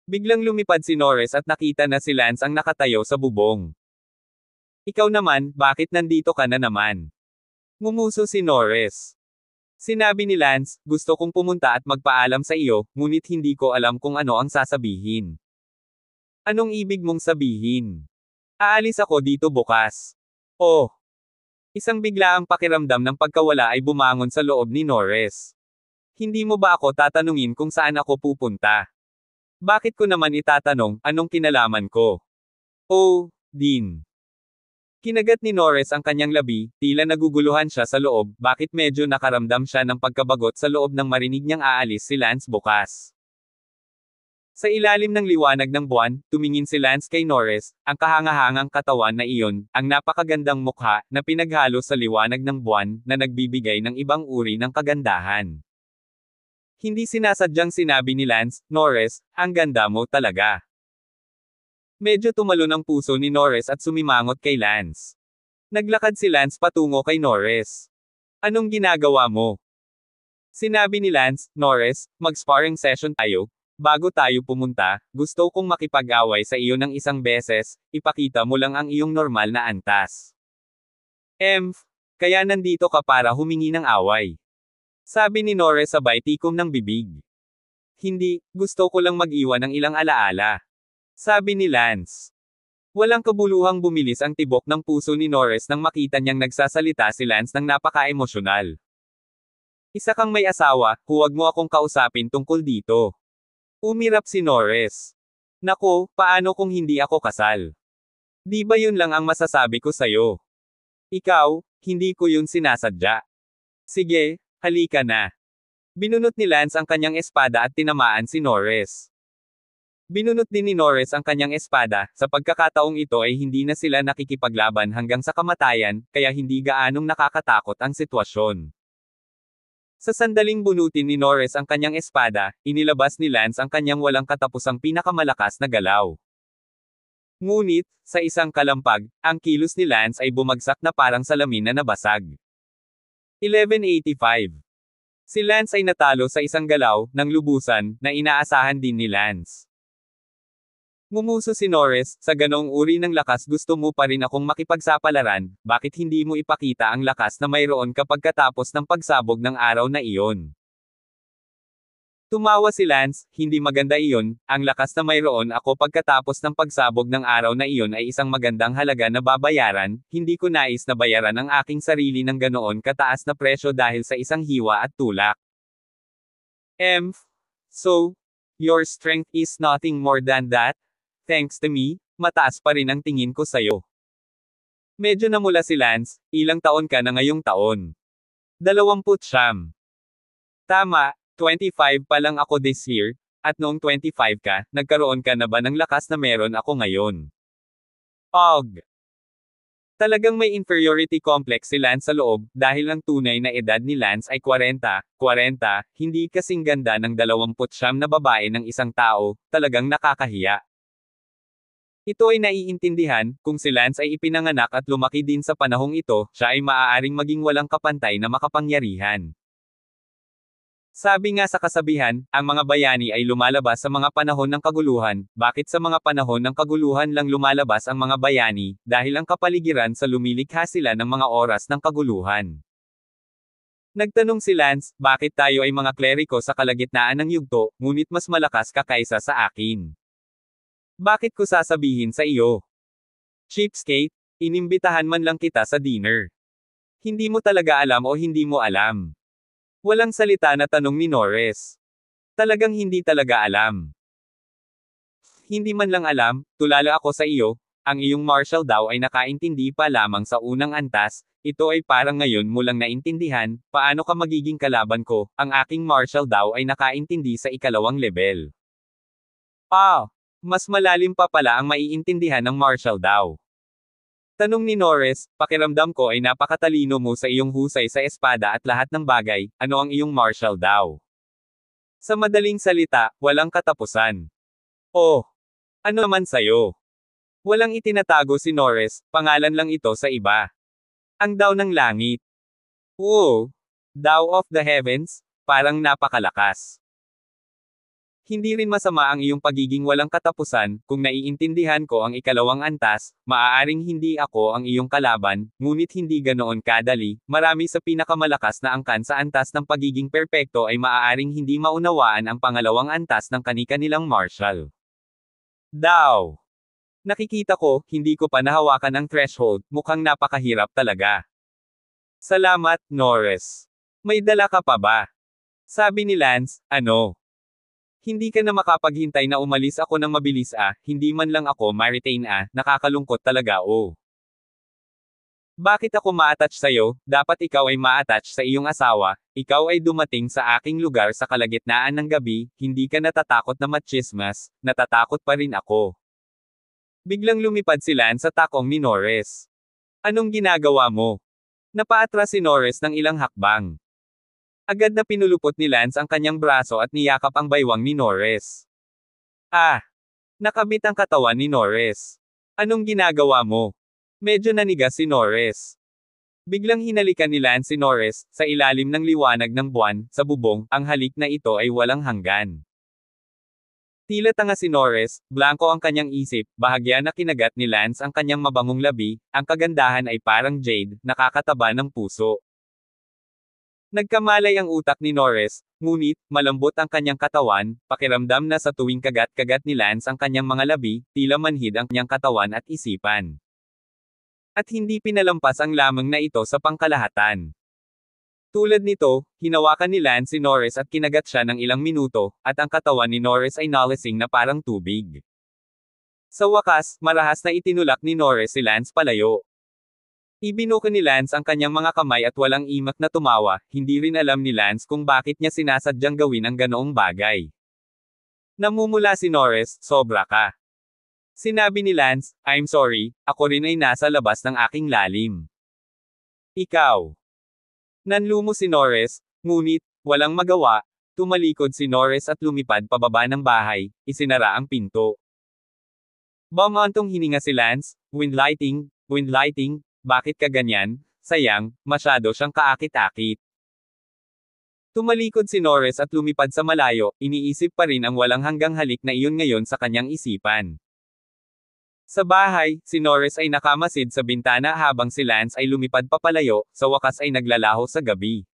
Biglang lumipad si Norris at nakita na si Lance ang nakatayo sa bubong. Ikaw naman, bakit nandito ka na naman? Ngumuso si Norris. Sinabi ni Lance, gusto kong pumunta at magpaalam sa iyo, ngunit hindi ko alam kung ano ang sasabihin. Anong ibig mong sabihin? Aalis ako dito bukas. Oh! Isang biglaang pakiramdam ng pagkawala ay bumangon sa loob ni Norris. Hindi mo ba ako tatanungin kung saan ako pupunta? Bakit ko naman itatanong, anong kinalaman ko? Oh, Dean. Kinagat ni Norris ang kanyang labi, tila naguguluhan siya sa loob, bakit medyo nakaramdam siya ng pagkabagot sa loob nang marinig niyang aalis si Lance bukas. Sa ilalim ng liwanag ng buwan, tumingin si Lance kay Norris, ang kahangahangang katawan na iyon, ang napakagandang mukha, na pinaghalo sa liwanag ng buwan, na nagbibigay ng ibang uri ng kagandahan. Hindi sinasadyang sinabi ni Lance, Norris, ang ganda mo talaga. Medyo tumalon ang puso ni Norris at sumimangot kay Lance. Naglakad si Lance patungo kay Norris. Anong ginagawa mo? Sinabi ni Lance, Norris, mag-sparring session tayo. Bago tayo pumunta, gusto kong makipag-away sa iyo ng isang beses, ipakita mo lang ang iyong normal na antas. Kaya nandito ka para humingi ng away. Sabi ni Norris sabay tikom ng bibig. Hindi, gusto ko lang mag-iwan ng ilang alaala. Sabi ni Lance. Walang kabuluhang bumilis ang tibok ng puso ni Norris nang makita niyang nagsasalita si Lance ng napaka-emosyonal. Isa kang may asawa, huwag mo akong kausapin tungkol dito. Umirap si Norris. Nako, paano kung hindi ako kasal? Di ba yun lang ang masasabi ko sayo? Ikaw, hindi ko yun sinasadya. Sige, halika na. Binunot ni Lance ang kanyang espada at tinamaan si Norris. Binunot din ni Norris ang kanyang espada, sa pagkakataong ito ay hindi na sila nakikipaglaban hanggang sa kamatayan, kaya hindi gaanong nakakatakot ang sitwasyon. Sa sandaling bunutin ni Norris ang kanyang espada, inilabas ni Lance ang kanyang walang katapusang pinakamalakas na galaw. Ngunit, sa isang kalampag, ang kilos ni Lance ay bumagsak na parang salamin na nabasag. 1185. Si Lance ay natalo sa isang galaw, ng lubusan, na inaasahan din ni Lance. Ngumuso si Norris, sa ganong uri ng lakas gusto mo pa rin akong makipagsapalaran, bakit hindi mo ipakita ang lakas na mayroon kapag katapos ng pagsabog ng araw na iyon? Tumawa si Lance, hindi maganda iyon, ang lakas na mayroon ako pagkatapos ng pagsabog ng araw na iyon ay isang magandang halaga na babayaran, hindi ko nais na bayaran ang aking sarili ng ganoon kataas na presyo dahil sa isang hiwa at tulak. So, your strength is nothing more than that? Thanks to me, mataas pa rin ang tingin ko sayo. Medyo namula si Lance, ilang taon ka na ngayong taon? 29. Tama, 25 pa lang ako this year, at noong 25 ka, nagkaroon ka na ba ng lakas na meron ako ngayon? Og. Talagang may inferiority complex si Lance sa loob, dahil ang tunay na edad ni Lance ay 40, hindi kasing ganda ng 29 na babae ng isang tao, talagang nakakahiya. Ito ay naiintindihan, kung si Lance ay ipinanganak at lumaki din sa panahong ito, siya ay maaaring maging walang kapantay na makapangyarihan. Sabi nga sa kasabihan, ang mga bayani ay lumalabas sa mga panahon ng kaguluhan, bakit sa mga panahon ng kaguluhan lang lumalabas ang mga bayani, dahil ang kapaligiran sa lumilikha sila ng mga oras ng kaguluhan. Nagtanong si Lance, bakit tayo ay mga kleriko sa kalagitnaan ng yugto, ngunit mas malakas ka kaysa sa akin? Bakit ko sasabihin sa iyo? Cheapskate, inimbitahan man lang kita sa dinner. Hindi mo talaga alam o hindi mo alam? Walang salita na tanong ni Norris. Talagang hindi talaga alam. Hindi man lang alam, tulala ako sa iyo, ang iyong martial daw ay nakaintindi pa lamang sa unang antas, ito ay parang ngayon mo lang naintindihan, paano ka magiging kalaban ko, ang aking martial daw ay nakaintindi sa ikalawang level. Mas malalim pa pala ang maiintindihan ng martial daw. Tanong ni Norris, pakiramdam ko ay napakatalino mo sa iyong husay sa espada at lahat ng bagay, ano ang iyong martial daw? Sa madaling salita, walang katapusan. Ano naman sayo? Walang itinatago si Norris, pangalan lang ito sa iba. Ang daw ng langit. Daw of the heavens, parang napakalakas. Hindi rin masama ang iyong pagiging walang katapusan, kung naiintindihan ko ang ikalawang antas, maaaring hindi ako ang iyong kalaban, ngunit hindi ganoon kadali, marami sa pinakamalakas na angkan sa antas ng pagiging perpekto ay maaaring hindi maunawaan ang pangalawang antas ng kani-kanilang martial. Daw. Nakikita ko, hindi ko pa nahawakan ang threshold, mukhang napakahirap talaga. Salamat, Norris. May dala ka pa ba? Sabi ni Lance, ano? Hindi ka na makapaghintay na umalis ako ng mabilis hindi man lang ako ma-retain nakakalungkot talaga Bakit ako ma-attach sa'yo? Dapat ikaw ay ma-attach sa iyong asawa, ikaw ay dumating sa aking lugar sa kalagitnaan ng gabi, hindi ka natatakot na matchismas, natatakot pa rin ako. Biglang lumipad si Lance sa takong ni Norris. Anong ginagawa mo? Napaatras si Norris ng ilang hakbang. Agad na pinulupot ni Lance ang kanyang braso at niyakap ang baywang ni Norris. Nakabit ang katawan ni Norris. Anong ginagawa mo? Medyo nanigas si Norris. Biglang hinalikan ni Lance si Norris, sa ilalim ng liwanag ng buwan, sa bubong, ang halik na ito ay walang hanggan. Tila tanga si Norris, blanko ang kanyang isip, bahagya na kinagat ni Lance ang kanyang mabangong labi, ang kagandahan ay parang jade, nakakataba ng puso. Nagkamalay ang utak ni Norris, ngunit, malambot ang kanyang katawan, pakiramdam na sa tuwing kagat-kagat ni Lance ang kanyang mga labi, tila manhid ang kanyang katawan at isipan. At hindi pinalampas ang lamang na ito sa pangkalahatan. Tulad nito, hinawakan ni Lance si Norris at kinagat siya ng ilang minuto, at ang katawan ni Norris ay nalasing na parang tubig. Sa wakas, marahas na itinulak ni Norris si Lance palayo. Ibinuka ni Lance ang kanyang mga kamay at walang imak na tumawa, hindi rin alam ni Lance kung bakit niya sinasadyang gawin ang ganoong bagay. Namumula si Norris, sobra ka. Sinabi ni Lance, I'm sorry, ako rin ay nasa labas ng aking lalim. Ikaw. Nanlumo si Norris, ngunit, walang magawa, tumalikod si Norris at lumipad pababa ng bahay, isinara ang pinto. Bumantong hininga si Lance, wind lighting, bakit ka ganyan? Sayang, masyado siyang kaakit-akit. Tumalikod si Norris at lumipad sa malayo, iniisip pa rin ang walang hanggang halik na iyon ngayon sa kanyang isipan. Sa bahay, si Norris ay nakamasid sa bintana habang si Lance ay lumipad papalayo, sa wakas ay naglalaho sa gabi.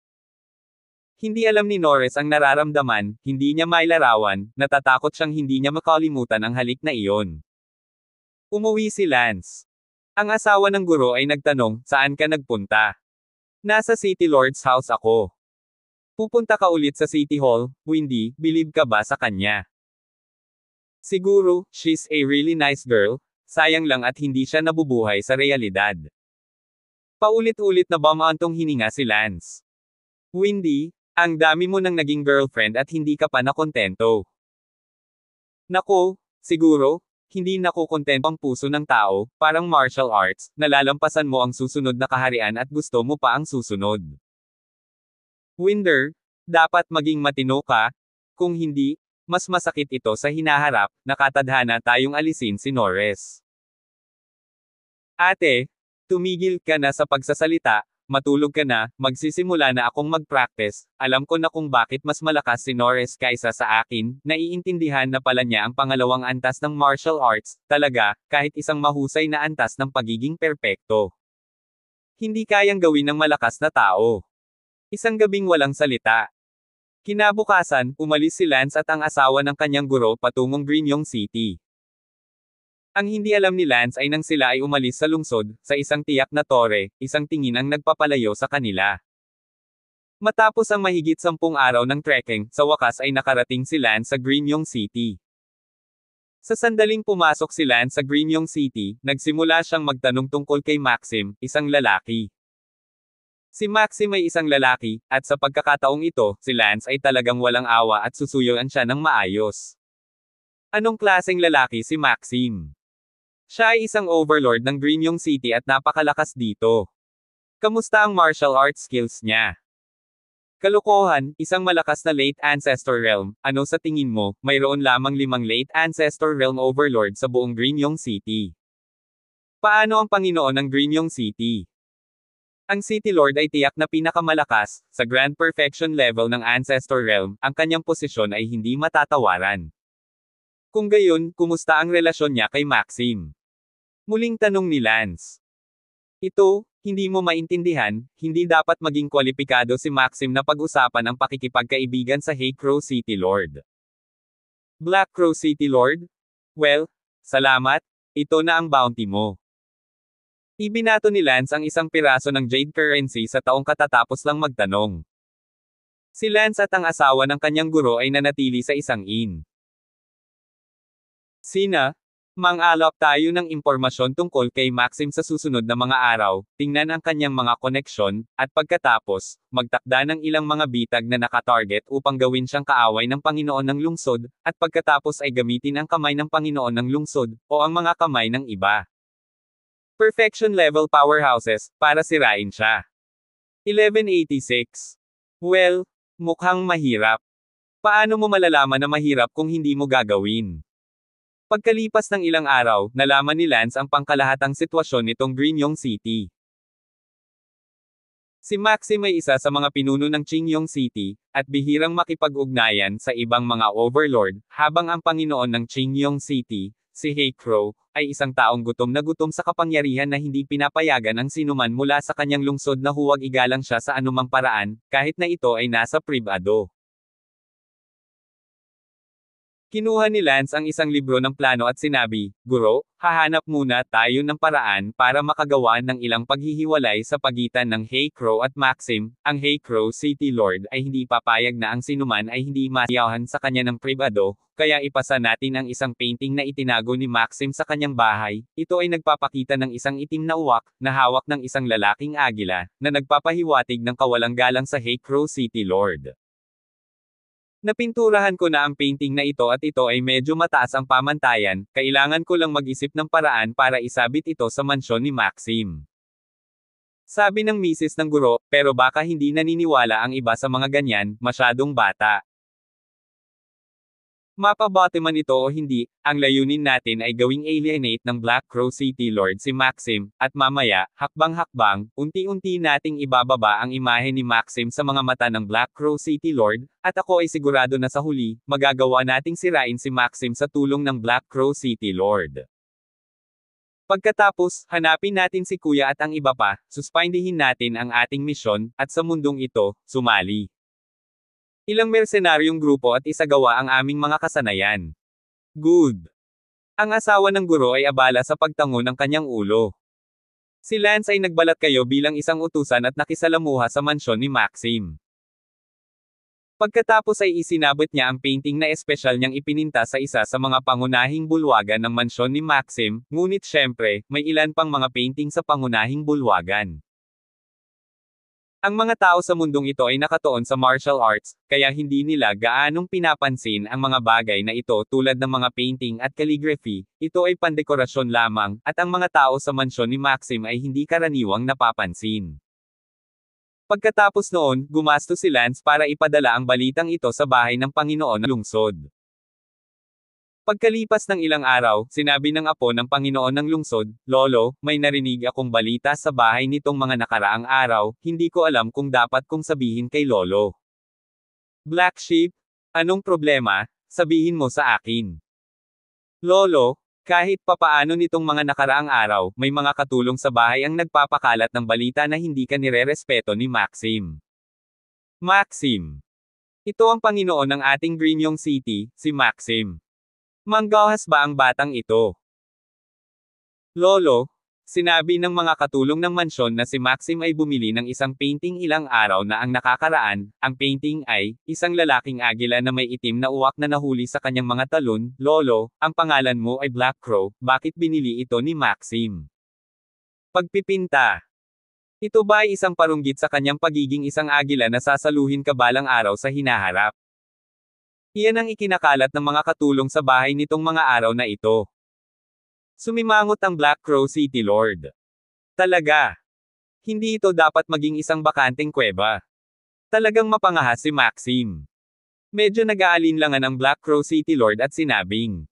Hindi alam ni Norris ang nararamdaman, hindi niya mailarawan, natatakot siyang hindi niya makalimutan ang halik na iyon. Umuwi si Lance. Ang asawa ng guro ay nagtanong, saan ka nagpunta? Nasa City Lord's house ako. Pupunta ka ulit sa City Hall, Windy, believe ka ba sa kanya? Siguro, she's a really nice girl. Sayang lang at hindi siya nabubuhay sa realidad. Paulit-ulit na bumantong hininga si Lance. Windy, ang dami mo nang naging girlfriend at hindi ka pa nakontento. Nako, siguro, hindi nakokontento ang puso ng tao, parang martial arts, nalalampasan mo ang susunod na kaharian at gusto mo pa ang susunod. Winder, dapat maging matino ka, kung hindi, mas masakit ito sa hinaharap, nakatadhana tayong alisin si Norris. Ate, tumigil ka na sa pagsasalita, matulog ka na, magsisimula na akong mag-practice, alam ko na kung bakit mas malakas si Norris kaysa sa akin, naiintindihan na pala niya ang pangalawang antas ng martial arts, talaga, kahit isang mahusay na antas ng pagiging perpekto. Hindi kayang gawin ng malakas na tao. Isang gabing walang salita. Kinabukasan, umalis si Lance at ang asawa ng kanyang guro patungong Greenyong City. Ang hindi alam ni Lance ay nang sila ay umalis sa lungsod, sa isang tiyak na tore, isang tingin ang nagpapalayo sa kanila. Matapos ang mahigit 10 araw ng trekking, sa wakas ay nakarating si Lance sa Greenyong City. Sa sandaling pumasok si Lance sa Greenyong City, nagsimula siyang magtanong tungkol kay Maxim, isang lalaki. Si Maxim ay isang lalaki, at sa pagkakataong ito, si Lance ay talagang walang awa at susuyuan siya ng maayos. Anong klaseng lalaki si Maxim? Siya ay isang overlord ng Greenyong City at napakalakas dito. Kamusta ang martial arts skills niya? Kalokohan, isang malakas na late ancestor realm, ano sa tingin mo, mayroon lamang 5 late ancestor realm overlord sa buong Greenyong City. Paano ang Panginoon ng Greenyong City? Ang City Lord ay tiyak na pinakamalakas, sa Grand Perfection level ng Ancestor Realm, ang kanyang posisyon ay hindi matatawaran. Kung gayon, kumusta ang relasyon niya kay Maxim? Muling tanong ni Lance. Ito, hindi mo maintindihan, hindi dapat maging kwalipikado si Maxim na pag-usapan ang pakikipagkaibigan sa Hay Crow City Lord. Black Crow City Lord? Well, salamat, ito na ang bounty mo. Ibinato ni Lance ang isang piraso ng jade currency sa taong katatapos lang magtanong. Si Lance at ang asawa ng kanyang guro ay nanatili sa isang inn. Sina, mang-alap tayo ng impormasyon tungkol kay Maxim sa susunod na mga araw, tingnan ang kanyang mga koneksyon, at pagkatapos, magtakda ng ilang mga bitag na nakatarget upang gawin siyang kaaway ng Panginoon ng lungsod, at pagkatapos ay gamitin ang kamay ng Panginoon ng lungsod, o ang mga kamay ng iba. Perfection level powerhouses, para sirain siya. 1186. Well, mukhang mahirap. Paano mo malalaman na mahirap kung hindi mo gagawin? Pagkalipas ng ilang araw, nalaman ni Lance ang pangkalahatang sitwasyon nitong Greenyong City. Si Maxim ay isa sa mga pinuno ng Qingyong City, at bihirang makipag-ugnayan sa ibang mga overlord, habang ang Panginoon ng Qingyong City, si Heikro, ay isang taong gutom na gutom sa kapangyarihan na hindi pinapayagan ang sinuman mula sa kanyang lungsod na huwag igalang siya sa anumang paraan, kahit na ito ay nasa pribado. Kinuha ni Lance ang isang libro ng plano at sinabi, "Guro, hahanap muna tayo ng paraan para makagawa ng ilang paghihiwalay sa pagitan ng Heikro at Maxim. Ang Heikro City Lord ay hindi papayag na ang sinuman ay hindi masiyahan sa kanya ng pribado, kaya ipasa natin ang isang painting na itinago ni Maxim sa kanyang bahay. Ito ay nagpapakita ng isang itim na uwak, na hawak ng isang lalaking agila, na nagpapahiwatig ng kawalang galang sa Heikro City Lord. Napinturahan ko na ang painting na ito at ito ay medyo mataas ang pamantayan, kailangan ko lang mag-isip ng paraan para isabit ito sa mansyon ni Maxim." Sabi ng misis ng guro, pero baka hindi naniniwala ang iba sa mga ganyan, masyadong bata. Mapabote man ito o hindi, ang layunin natin ay gawing alienate ng Black Crow City Lord si Maxim, at mamaya, hakbang-hakbang, unti-unti nating ibababa ang imahe ni Maxim sa mga mata ng Black Crow City Lord, at ako ay sigurado na sa huli, magagawa nating sirain si Maxim sa tulong ng Black Crow City Lord. Pagkatapos, hanapin natin si Kuya at ang iba pa, suspindihin natin ang ating misyon, at sa mundong ito, sumali. Ilang mersenaryong grupo at isagawa ang aming mga kasanayan. Good. Ang asawa ng guro ay abala sa pagtango ng kanyang ulo. Si Lance ay nagbalat kayo bilang isang utusan at nakisalamuha sa mansyon ni Maxim. Pagkatapos ay isinabot niya ang painting na espesyal niyang ipininta sa isa sa mga pangunahing bulwagan ng mansyon ni Maxim, ngunit syempre, may ilan pang mga painting sa pangunahing bulwagan. Ang mga tao sa mundong ito ay nakatuon sa martial arts, kaya hindi nila gaanong pinapansin ang mga bagay na ito tulad ng mga painting at calligraphy, ito ay pandekorasyon lamang, at ang mga tao sa mansyon ni Maxim ay hindi karaniwang napapansin. Pagkatapos noon, gumastos si Lance para ipadala ang balitang ito sa bahay ng Panginoon ng lungsod. Pagkalipas ng ilang araw, sinabi ng apo ng Panginoon ng lungsod, "Lolo, may narinig akong balita sa bahay nitong mga nakaraang araw, hindi ko alam kung dapat kong sabihin kay Lolo." "Black Sheep? Anong problema? Sabihin mo sa akin." "Lolo, kahit papaano nitong mga nakaraang araw, may mga katulong sa bahay ang nagpapakalat ng balita na hindi ka nirerespeto ni Maxim." "Maxim? Ito ang Panginoon ng ating Greenyong City, si Maxim. Manggahas ba ang batang ito?" "Lolo, sinabi ng mga katulong ng mansyon na si Maxim ay bumili ng isang painting ilang araw na ang nakakaraan. Ang painting ay, isang lalaking agila na may itim na uwak na nahuli sa kanyang mga talon. Lolo, ang pangalan mo ay Black Crow, bakit binili ito ni Maxim?" "Pagpipinta. Ito ba ay isang parunggit sa kanyang pagiging isang agila na sasaluhin ka balang araw sa hinaharap?" Iyan ang ikinakalat ng mga katulong sa bahay nitong mga araw na ito. Sumimangot ang Black Crow City Lord. Talaga. Hindi ito dapat maging isang bakanteng kuweba. Talagang mapangahas si Maxim. Medyo nag-aalinlangan ang Black Crow City Lord at sinabing,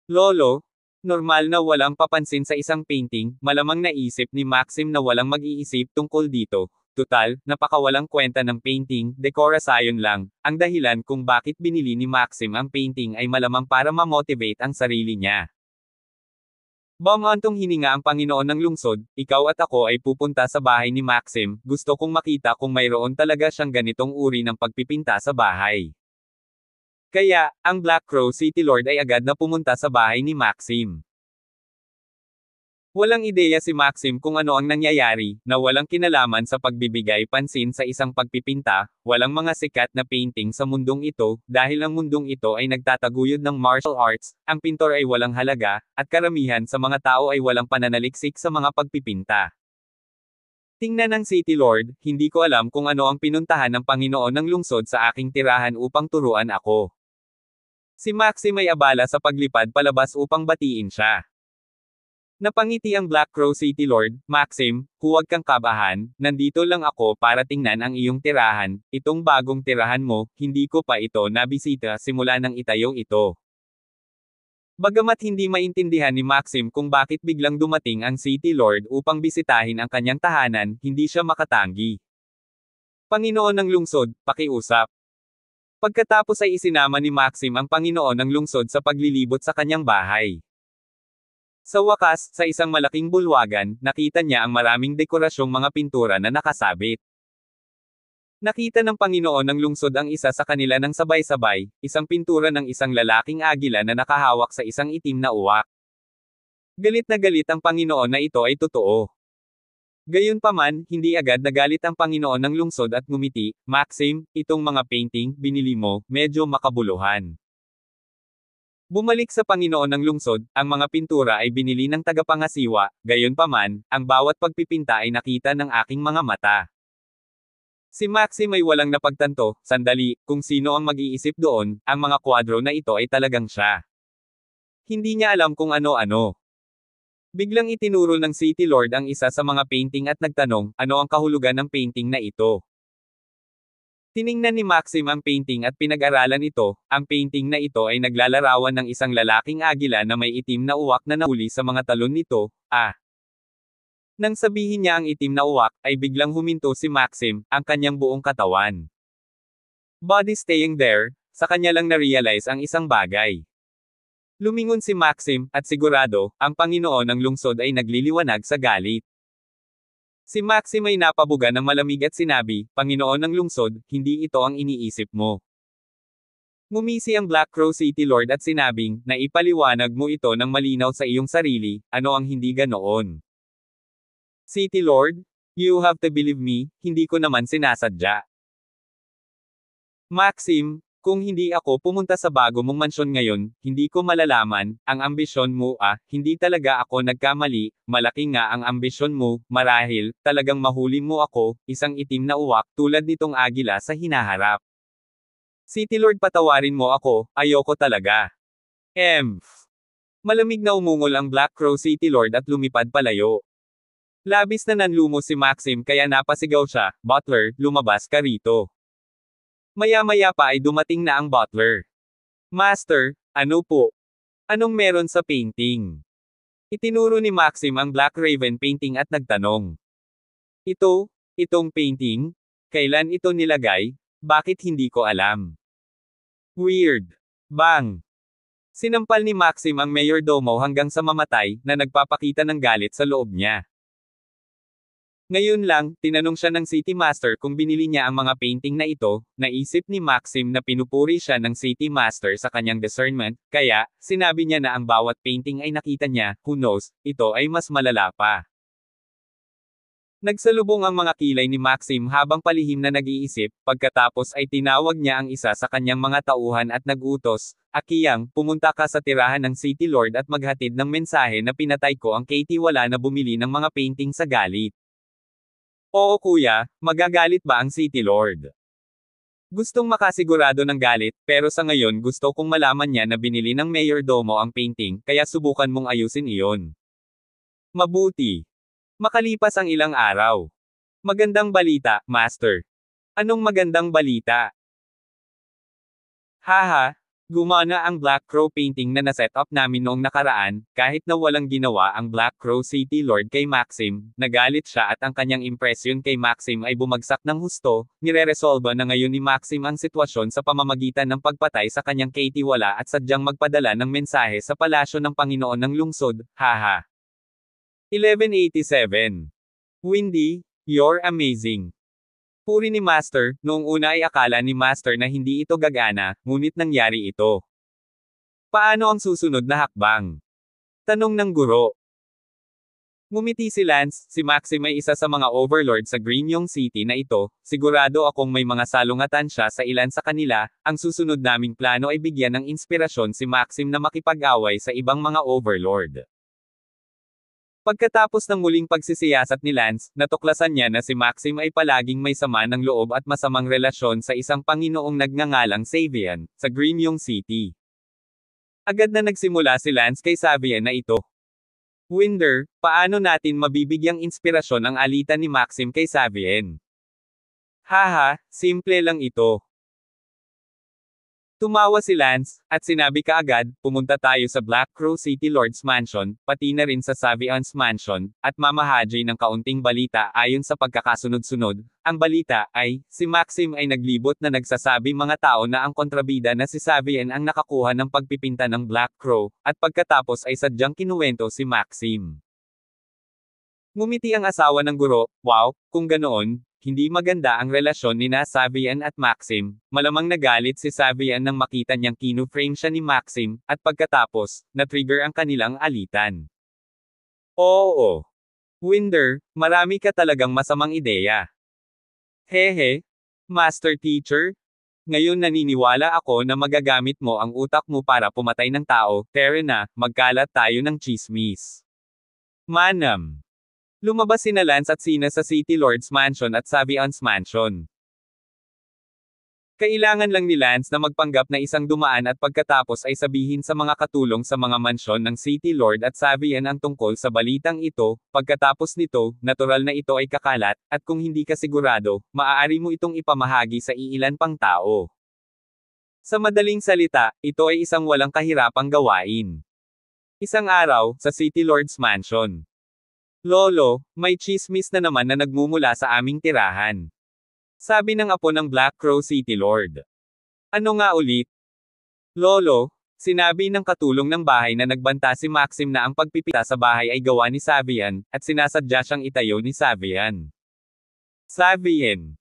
"Lolo, normal na walang papansin sa isang painting, malamang naisip ni Maxim na walang mag-iisip tungkol dito. Tutal, napakawalang kwenta ng painting, dekorasyon lang. Ang dahilan kung bakit binili ni Maxim ang painting ay malamang para ma-motivate ang sarili niya." Bumantong hininga ang Panginoon ng lungsod, "Ikaw at ako ay pupunta sa bahay ni Maxim, gusto kong makita kung mayroon talaga siyang ganitong uri ng pagpipinta sa bahay." Kaya, ang Black Crow City Lord ay agad na pumunta sa bahay ni Maxim. Walang ideya si Maxim kung ano ang nangyayari, na walang kinalaman sa pagbibigay pansin sa isang pagpipinta, walang mga sikat na painting sa mundong ito, dahil ang mundong ito ay nagtataguyod ng martial arts, ang pintor ay walang halaga, at karamihan sa mga tao ay walang pananaliksik sa mga pagpipinta. Tingnan ng City Lord, hindi ko alam kung ano ang pinuntahan ng Panginoon ng lungsod sa aking tirahan upang turuan ako. Si Maxim ay abala sa paglipad palabas upang batiin siya. Napangiti ang Black Crow City Lord. Maxim, huwag kang kabahan, nandito lang ako para tingnan ang iyong tirahan, itong bagong tirahan mo, hindi ko pa ito nabisita simula nang itayo ito. Bagamat hindi maintindihan ni Maxim kung bakit biglang dumating ang City Lord upang bisitahin ang kanyang tahanan, hindi siya makatanggi. Panginoon ng lungsod, pakiusap. Pagkatapos ay isinama ni Maxim ang Panginoon ng lungsod sa paglilibot sa kanyang bahay. Sa wakas, sa isang malaking bulwagan, nakita niya ang maraming dekorasyong mga pintura na nakasabit. Nakita ng Panginoon ng lungsod ang isa sa kanila ng sabay-sabay, isang pintura ng isang lalaking agila na nakahawak sa isang itim na uwak. Galit na galit ang Panginoon na ito ay totoo. Gayunpaman, hindi agad nagalit ang Panginoon ng lungsod at ngumiti, Maxim, itong mga painting, binili mo, medyo makabuluhan. Bumalik sa Panginoon ng lungsod, ang mga pintura ay binili ng tagapangasiwa, gayunpaman, ang bawat pagpipinta ay nakita ng aking mga mata. Si Maxim ay walang napagtanto, sandali, kung sino ang mag-iisip doon, ang mga kwadro na ito ay talagang siya. Hindi niya alam kung ano-ano. Biglang itinuro ng City Lord ang isa sa mga painting at nagtanong, ano ang kahulugan ng painting na ito? Tiningnan ni Maxim ang painting at pinag-aralan ito, ang painting na ito ay naglalarawan ng isang lalaking agila na may itim na uwak na nahuli sa mga talon nito, Nang sabihin niya ang itim na uwak, ay biglang huminto si Maxim, ang kanyang buong katawan. Body staying there, sa kanya lang na-realize ang isang bagay. Lumingon si Maxim, at sigurado, ang Panginoon ng lungsod ay nagliliwanag sa galit. Si Maxim ay napabuga ng malamig at sinabi, Panginoon ng lungsod, hindi ito ang iniisip mo. Ngumisi ang Black Crow City Lord at sinabing, naipaliwanag mo ito ng malinaw sa iyong sarili, ano ang hindi ganoon. City Lord, you have to believe me, hindi ko naman sinasadya. Maxim, kung hindi ako pumunta sa bago mong mansyon ngayon, hindi ko malalaman, ang ambisyon mo hindi talaga ako nagkamali, malaki nga ang ambisyon mo, marahil, talagang mahuli mo ako, isang itim na uwak tulad nitong agila sa hinaharap. City Lord patawarin mo ako, ayoko talaga. Malamig na umungol ang Black Crow City Lord at lumipad palayo. Labis na nanlumo si Maxim kaya napasigaw siya, Butler, lumabas ka rito. Maya-maya pa ay dumating na ang butler. Master, ano po? Anong meron sa painting? Itinuro ni Maxim ang Black Raven painting at nagtanong. Itong painting? Kailan ito nilagay? Bakit hindi ko alam? Weird. Bang! Sinampal ni Maxim ang mayordomo hanggang sa mamatay, na nagpapakita ng galit sa loob niya. Ngayon lang, tinanong siya ng City Master kung binili niya ang mga painting na ito, naisip ni Maxim na pinupuri siya ng City Master sa kanyang discernment, kaya, sinabi niya na ang bawat painting ay nakita niya, who knows, ito ay mas malala pa. Nagsalubong ang mga kilay ni Maxim habang palihim na nag-iisip, pagkatapos ay tinawag niya ang isa sa kanyang mga tauhan at nag-utos, Akiyang, pumunta ka sa tirahan ng City Lord at maghatid ng mensahe na pinatay ko ang Katie wala na bumili ng mga painting sa galit. Oo kuya, magagalit ba ang City Lord? Gustong makasigurado ng galit, pero sa ngayon gusto kong malaman niya na binili ng mayordomo ang painting, kaya subukan mong ayusin iyon. Mabuti. Makalipas ang ilang araw. Magandang balita, Master. Anong magandang balita? Haha, gumana ang Black Crow painting na na-set up namin noong nakaraan, kahit na walang ginawa ang Black Crow City Lord kay Maxim, nagalit siya at ang kanyang impresyon kay Maxim ay bumagsak ng husto, nireresolba na ngayon ni Maxim ang sitwasyon sa pamamagitan ng pagpatay sa kanyang Katie wala at sadyang magpadala ng mensahe sa palasyo ng Panginoon ng lungsod, haha. 1187. Windy, you're amazing. Puri ni Master, noong una ay akala ni Master na hindi ito gagana, ngunit nangyari ito. Paano ang susunod na hakbang? Tanong ng guro. Ngumiti si Lance, si Maxim ay isa sa mga overlord sa Green City na ito, sigurado akong may mga salungatan siya sa ilan sa kanila, ang susunod naming plano ay bigyan ng inspirasyon si Maxim na makipag-away sa ibang mga overlord. Pagkatapos ng muling pagsisiyasat ni Lance, natuklasan niya na si Maxim ay palaging may sama ng loob at masamang relasyon sa isang Panginoong nagngangalang Savian, sa Green City. Agad na nagsimula si Lance kay Savian na ito. Winder, paano natin mabibigyang inspirasyon ang alitan ni Maxim kay Savian? Haha, simple lang ito. Tumawa si Lance, at sinabi kaagad, pumunta tayo sa Black Crow City Lord's Mansion, pati na rin sa Savian's Mansion, at mamahaji ng kaunting balita ayon sa pagkakasunod-sunod. Ang balita ay, si Maxim ay naglibot na nagsasabi mga tao na ang kontrabida na si Savian ang nakakuha ng pagpipinta ng Black Crow, at pagkatapos ay sadyang kinuwento si Maxim. Ngumiti ang asawa ng guro, wow, kung ganoon, hindi maganda ang relasyon ni Savian at Maxim, malamang nagalit si Savian nang makita niyang kinu-frame siya ni Maxim, at pagkatapos, na-trigger ang kanilang alitan. Oo. Winder, marami ka talagang masamang ideya. Hehe. Master Teacher? Ngayon naniniwala ako na magagamit mo ang utak mo para pumatay ng tao, tara na, magkalat tayo ng chismis. Manam. Lumabas sina Lance at Sina sa City Lord's Mansion at Savian's Mansion. Kailangan lang ni Lance na magpanggap na isang dumaan at pagkatapos ay sabihin sa mga katulong sa mga mansyon ng City Lord at Savian ang tungkol sa balitang ito, pagkatapos nito, natural na ito ay kakalat, at kung hindi ka sigurado, maaari mo itong ipamahagi sa iilan pang tao. Sa madaling salita, ito ay isang walang kahirapang gawain. Isang araw, sa City Lord's Mansion. Lolo, may chismis na naman na nagmumula sa aming tirahan. Sabi ng apo ng Black Crow City Lord. Ano nga ulit? Lolo, sinabi ng katulong ng bahay na nagbanta si Maxim na ang pagpipita sa bahay ay gawa ni Savian, at sinasadya siyang itayo ni Savian. Savian.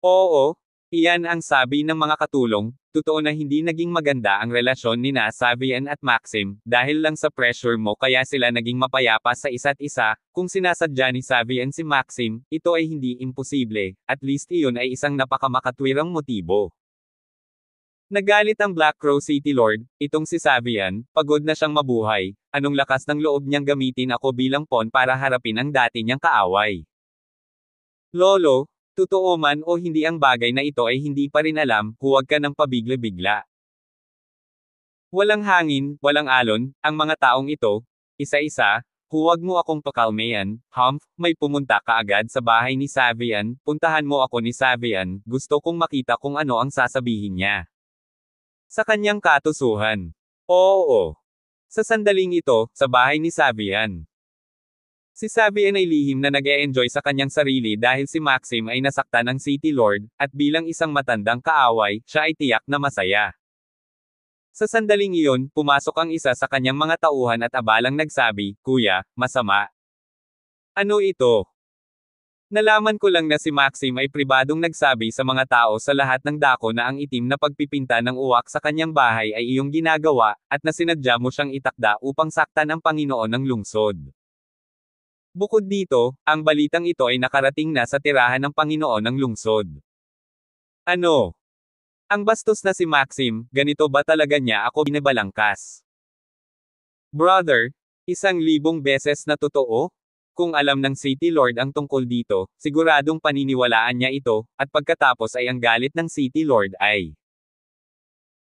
Oo, iyan ang sabi ng mga katulong. Totoo na hindi naging maganda ang relasyon ni Savian at Maxim, dahil lang sa pressure mo kaya sila naging mapayapa sa isa't isa. Kung sinasadya ni Savian si Maxim, ito ay hindi imposible, at least iyon ay isang napakamakatwirang motibo. Nagalit ang Black Crow City Lord, itong si Savian, pagod na siyang mabuhay, anong lakas ng loob niyang gamitin ako bilang pawn para harapin ang dati niyang kaaway. Lolo, totoo man o hindi ang bagay na ito ay hindi pa rin alam, huwag ka ng pabigla-bigla. Walang hangin, walang alon, ang mga taong ito, isa-isa, huwag mo akong pakalmayan, Humph, may pumunta ka agad sa bahay ni Savian, puntahan mo ako ni Savian, gusto kong makita kung ano ang sasabihin niya. Sa kanyang katusuhan. Oo. Sa sandaling ito, sa bahay ni Savian. Si Savian ay lihim na nag-e-enjoy sa kanyang sarili dahil si Maxim ay nasaktan ng City Lord, at bilang isang matandang kaaway, siya ay tiyak na masaya. Sa sandaling iyon, pumasok ang isa sa kanyang mga tauhan at abalang nagsabi, Kuya, masama. Ano ito? Nalaman ko lang na si Maxim ay pribadong nagsabi sa mga tao sa lahat ng dako na ang itim na pagpipinta ng uwak sa kanyang bahay ay iyong ginagawa, at na sinadya mo siyang itakda upang saktan ang Panginoon ng lungsod. Bukod dito, ang balitang ito ay nakarating na sa tirahan ng Panginoon ng lungsod. Ano? Ang bastos na si Maxim, ganito ba talaga niya ako binabalangkas? Brother, 1,000 beses na totoo? Kung alam ng City Lord ang tungkol dito, siguradong paniniwalaan niya ito, at pagkatapos ay ang galit ng City Lord ay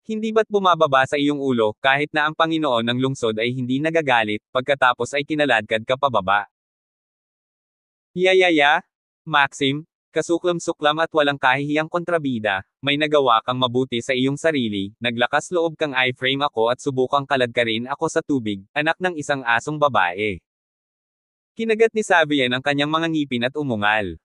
hindi ba't bumababa sa iyong ulo, kahit na ang Panginoon ng lungsod ay hindi nagagalit, pagkatapos ay kinaladkad ka pababa? Yayaya, Maxim, kasuklam-suklam at walang kahihiyang kontrabida, may nagawa kang mabuti sa iyong sarili, naglakas loob kang i-frame ako at subukang kaladkarin ako sa tubig, anak ng isang asong babae. Kinagat ni Savian ang kanyang mga ngipin at umungal.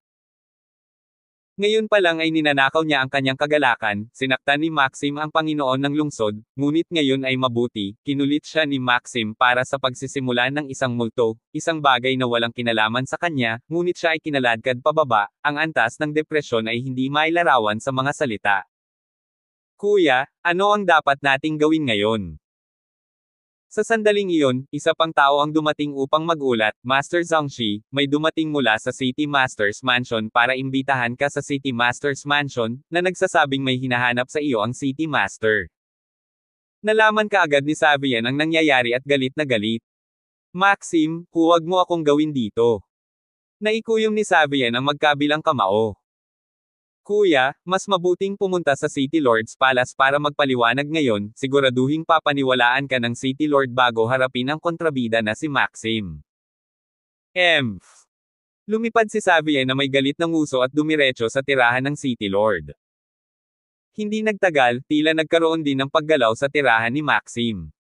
Ngayon pa lang ay ninanakaw niya ang kanyang kagalakan, sinaktan ni Maxim ang Panginoon ng lungsod, ngunit ngayon ay mabuti, kinulit siya ni Maxim para sa pagsisimula ng isang multo, isang bagay na walang kinalaman sa kanya, ngunit siya ay kinaladkad pababa, ang antas ng depresyon ay hindi mailarawan sa mga salita. Kuya, ano ang dapat nating gawin ngayon? Sa sandaling iyon, isa pang tao ang dumating upang magulat, Master Zhangxi, may dumating mula sa City Master's Mansion para imbitahan ka sa City Master's Mansion, na nagsasabing may hinahanap sa iyo ang City Master. Nalaman kaagad ni Savian ang nangyayari at galit na galit. Maxim, huwag mo akong gawin dito. Naikuyom ni Savian ang magkabilang kamao. Kuya, mas mabuting pumunta sa City Lord's Palace para magpaliwanag ngayon, siguraduhing papaniwalaan ka ng City Lord bago harapin ang kontrabida na si Maxim. Lumipad si Savian na may galit ng uso at dumiretso sa tirahan ng City Lord. Hindi nagtagal, tila nagkaroon din ng paggalaw sa tirahan ni Maxim.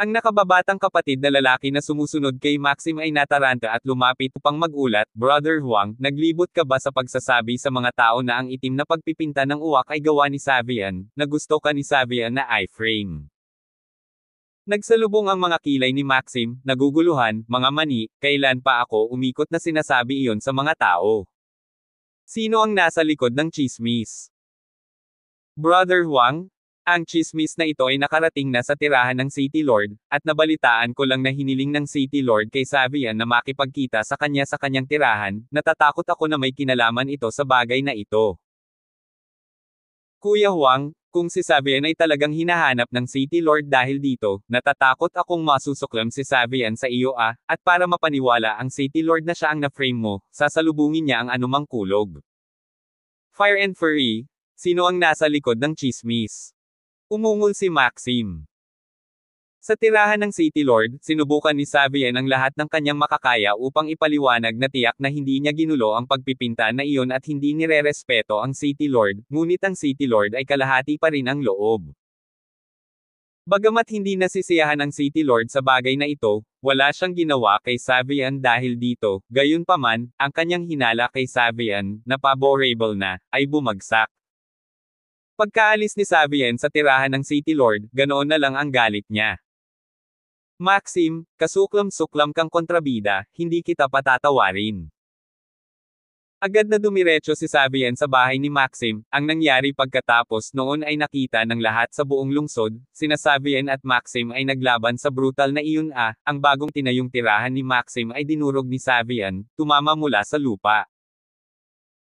Ang nakababatang kapatid na lalaki na sumusunod kay Maxim ay nataranta at lumapit upang magulat, Brother Huang, naglibot ka ba sa pagsasabi sa mga tao na ang itim na pagpipinta ng uwak ay gawa ni Savian, na gusto ka ni Savian na iframe? Nagsalubong ang mga kilay ni Maxim, naguguluhan, mga mani, kailan pa ako umikot na sinasabi iyon sa mga tao? Sino ang nasa likod ng chismis? Brother Huang? Ang chismis na ito ay nakarating na sa tirahan ng City Lord, at nabalitaan ko lang na hiniling ng City Lord kay Savian na makipagkita sa kanyang tirahan, natatakot ako na may kinalaman ito sa bagay na ito. Kuya Huang, kung si Savian ay talagang hinahanap ng City Lord dahil dito, natatakot akong masusuklam si Savian sa iyo at para mapaniwala ang City Lord na siya ang na-frame mo, sasalubungin niya ang anumang kulog. Fire and Fury, sino ang nasa likod ng chismis? Umungol si Maxim. Sa tirahan ng City Lord, sinubukan ni Savian ang lahat ng kanyang makakaya upang ipaliwanag na tiyak na hindi niya ginulo ang pagpipinta na iyon at hindi nirerespeto ang City Lord, ngunit ang City Lord ay kalahati pa rin ang loob. Bagamat hindi nasisiyahan ang City Lord sa bagay na ito, wala siyang ginawa kay Savian dahil dito, gayunpaman, ang kanyang hinala kay Savian, na favorable na, ay bumagsak. Pagkaalis ni Savian sa tirahan ng City Lord, ganoon na lang ang galit niya. Maxim, kasuklam-suklam kang kontrabida, hindi kita patatawarin. Agad na dumiretso si Savian sa bahay ni Maxim, ang nangyari pagkatapos noon ay nakita ng lahat sa buong lungsod, sina Savian at Maxim ay naglaban sa brutal na iyon ang bagong tinayong tirahan ni Maxim ay dinurog ni Savian, tumama mula sa lupa.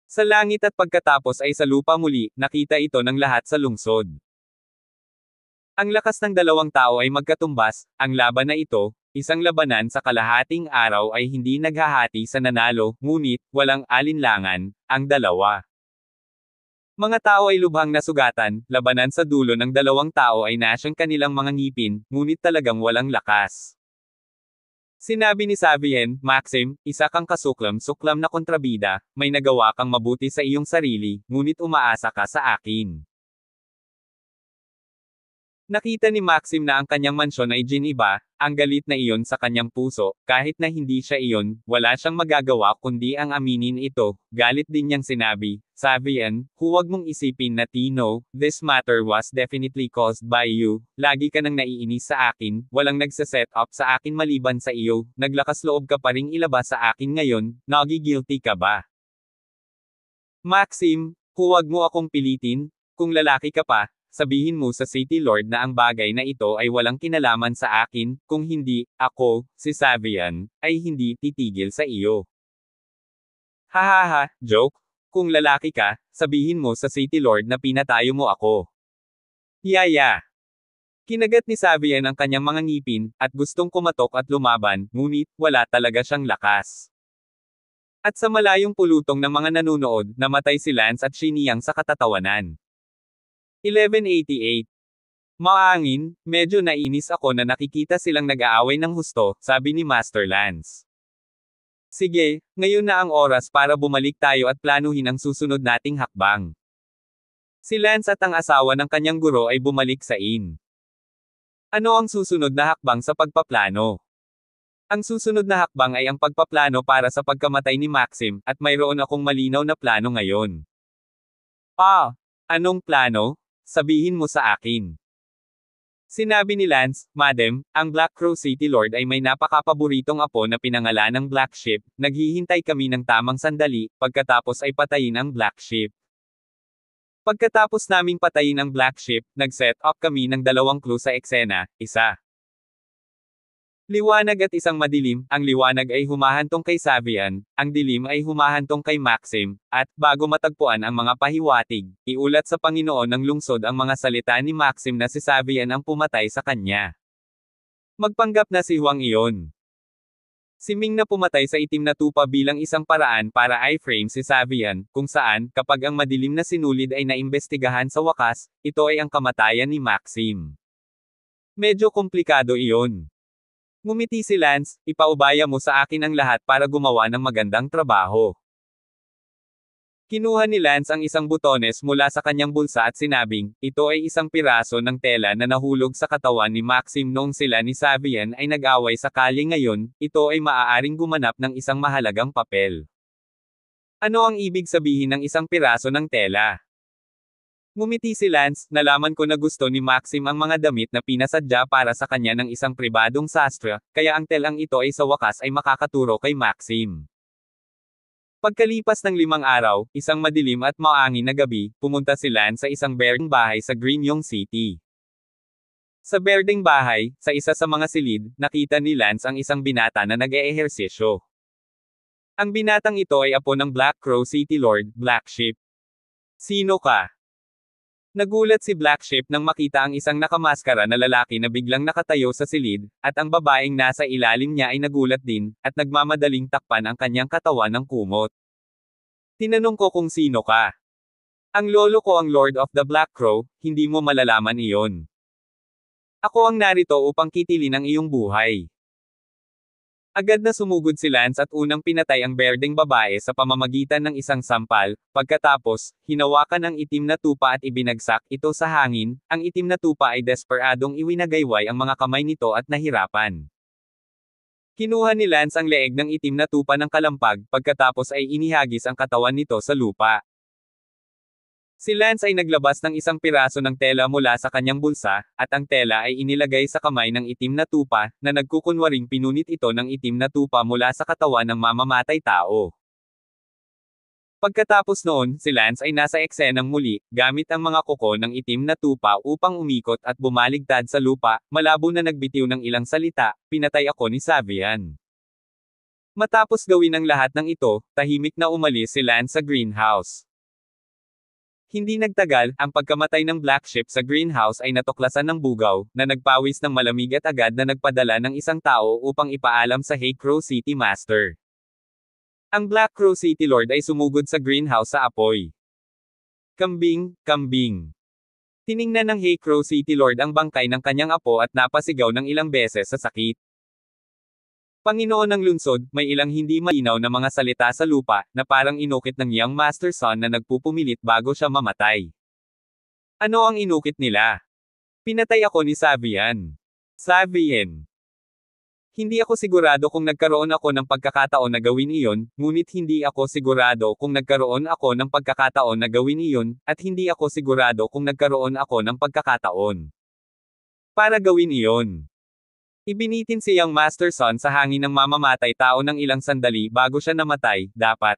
Sa langit at pagkatapos ay sa lupa muli, nakita ito ng lahat sa lungsod. Ang lakas ng dalawang tao ay magkatumbas, ang laban na ito, isang labanan sa kalahating araw ay hindi naghahati sa nanalo, ngunit, walang alinlangan, ang dalawa. Mga tao ay lubhang nasugatan, labanan sa dulo ng dalawang tao ay nasyang kanilang mga ngipin, ngunit talagang walang lakas. Sinabi ni Savian, Maxim, isa kang kasuklam-suklam na kontrabida, may nagawa kang mabuti sa iyong sarili, ngunit umaasa ka sa akin. Nakita ni Maxim na ang kanyang mansyon ay giniba, ang galit na iyon sa kanyang puso, kahit na hindi siya iyon, wala siyang magagawa kundi ang aminin ito, galit din niyang sinabi, Savian, huwag mong isipin na Tino, this matter was definitely caused by you, lagi ka nang naiinis sa akin, walang nagsaset up sa akin maliban sa iyo, naglakas loob ka pa ring ilabas sa akin ngayon, nagigilty ka ba? Maxim, huwag mo akong pilitin, kung lalaki ka pa, sabihin mo sa City Lord na ang bagay na ito ay walang kinalaman sa akin, kung hindi, ako, si Savian, ay hindi titigil sa iyo. Hahaha, joke. Kung lalaki ka, sabihin mo sa City Lord na pinatayo mo ako. Yaya. Kinagat ni Savian ang kanyang mga ngipin, at gustong kumatok at lumaban, ngunit, wala talaga siyang lakas. At sa malayong pulutong ng mga nanunood, namatay si Lance at Xiniyang sa katatawanan. 1188. Maangin, medyo nainis ako na nakikita silang nag-aaway ng husto, sabi ni Master Lance. Sige, ngayon na ang oras para bumalik tayo at planuhin ang susunod nating hakbang. Si Lance at ang asawa ng kanyang guro ay bumalik sa inn. Ano ang susunod na hakbang sa pagpaplano? Ang susunod na hakbang ay ang pagpaplano para sa pagkamatay ni Maxim, at mayroon akong malinaw na plano ngayon. Anong plano? Sabihin mo sa akin. Sinabi ni Lance, Madam, ang Black Crow City Lord ay may napakapaboritong apo na pinangalan ng Black Sheep, naghihintay kami ng tamang sandali, pagkatapos ay patayin ang Black Sheep. Pagkatapos naming patayin ang Black Ship, nag-set up kami ng dalawang clue sa eksena, isa. Liwanag at isang madilim, ang liwanag ay humahantong kay Savian, ang dilim ay humahantong kay Maxim, at, bago matagpuan ang mga pahiwatig, iulat sa Panginoon ng lungsod ang mga salita ni Maxim na si Savian ang pumatay sa kanya. Magpanggap na si Huang iyon. Si Ming na pumatay sa itim na tupa bilang isang paraan para i-frame si Savian, kung saan, kapag ang madilim na sinulid ay naimbestigahan sa wakas, ito ay ang kamatayan ni Maxim. Medyo komplikado iyon. Ngumiti si Lance, ipaubaya mo sa akin ang lahat para gumawa ng magandang trabaho. Kinuha ni Lance ang isang butones mula sa kanyang bulsa at sinabing, ito ay isang piraso ng tela na nahulog sa katawan ni Maxim noong sila ni Savian ay nag-away sa kalye ngayon, ito ay maaaring gumanap ng isang mahalagang papel. Ano ang ibig sabihin ng isang piraso ng tela? Ngumiti si Lance, nalaman ko na gusto ni Maxim ang mga damit na pinasadya para sa kanya ng isang pribadong sastra, kaya ang telang ito ay sa wakas ay makakaturo kay Maxim. Pagkalipas ng 5 araw, isang madilim at maangin na gabi, pumunta si Lance sa isang berdeng bahay sa Greenyong City. Sa berdeng bahay, sa isa sa mga silid, nakita ni Lance ang isang binata na nag-eehersisyo. Ang binatang ito ay apo ng Black Crow City Lord, Black Sheep. Sino ka? Nagulat si Black Sheep nang makita ang isang nakamaskara na lalaki na biglang nakatayo sa silid, at ang babaeng nasa ilalim niya ay nagulat din, at nagmamadaling takpan ang kanyang katawan ng kumot. Tinanong ko kung sino ka. Ang lolo ko ang Lord of the Black Crow, hindi mo malalaman iyon. Ako ang narito upang kitilin ang iyong buhay. Agad na sumugod si Lance at unang pinatay ang berdeng babae sa pamamagitan ng isang sampal, pagkatapos, hinawakan ang itim na tupa at ibinagsak ito sa hangin, ang itim na tupa ay desperadong iwinagayway ang mga kamay nito at nahirapan. Kinuha ni Lance ang leeg ng itim na tupa ng kalampag, pagkatapos ay inihagis ang katawan nito sa lupa. Si Lance ay naglabas ng isang piraso ng tela mula sa kanyang bulsa, at ang tela ay inilagay sa kamay ng itim na tupa, na nagkukunwaring pinunit ito ng itim na tupa mula sa katawan ng mamamatay tao. Pagkatapos noon, si Lance ay nasa eksenang muli, gamit ang mga kuko ng itim na tupa upang umikot at bumaligtad sa lupa, malabo na nagbitiw ng ilang salita, pinatay ako ni Savian. Matapos gawin ang lahat ng ito, tahimik na umalis si Lance sa greenhouse. Hindi nagtagal, ang pagkamatay ng Black Sheep sa greenhouse ay natuklasan ng bugaw, na nagpawis ng malamig at agad na nagpadala ng isang tao upang ipaalam sa Hay Crow City Master. Ang Black Crow City Lord ay sumugod sa greenhouse sa apoy. Kambing, kambing. Tiningnan ng Hay Crow City Lord ang bangkay ng kanyang apo at napasigaw ng ilang beses sa sakit. Panginoon ng lungsod, may ilang hindi malinaw na mga salita sa lupa, na parang inukit ng Young Master Son na nagpupumilit bago siya mamatay. Ano ang inukit nila? Pinatay ako ni Savian. Savian. Hindi ako sigurado kung nagkaroon ako ng pagkakataon na gawin iyon, ngunit hindi ako sigurado kung nagkaroon ako ng pagkakataon na gawin iyon, at hindi ako sigurado kung nagkaroon ako ng pagkakataon para gawin iyon. Ibinitin si Young Master Son sa hangin ng mamamatay tao ng ilang sandali bago siya namatay, dapat.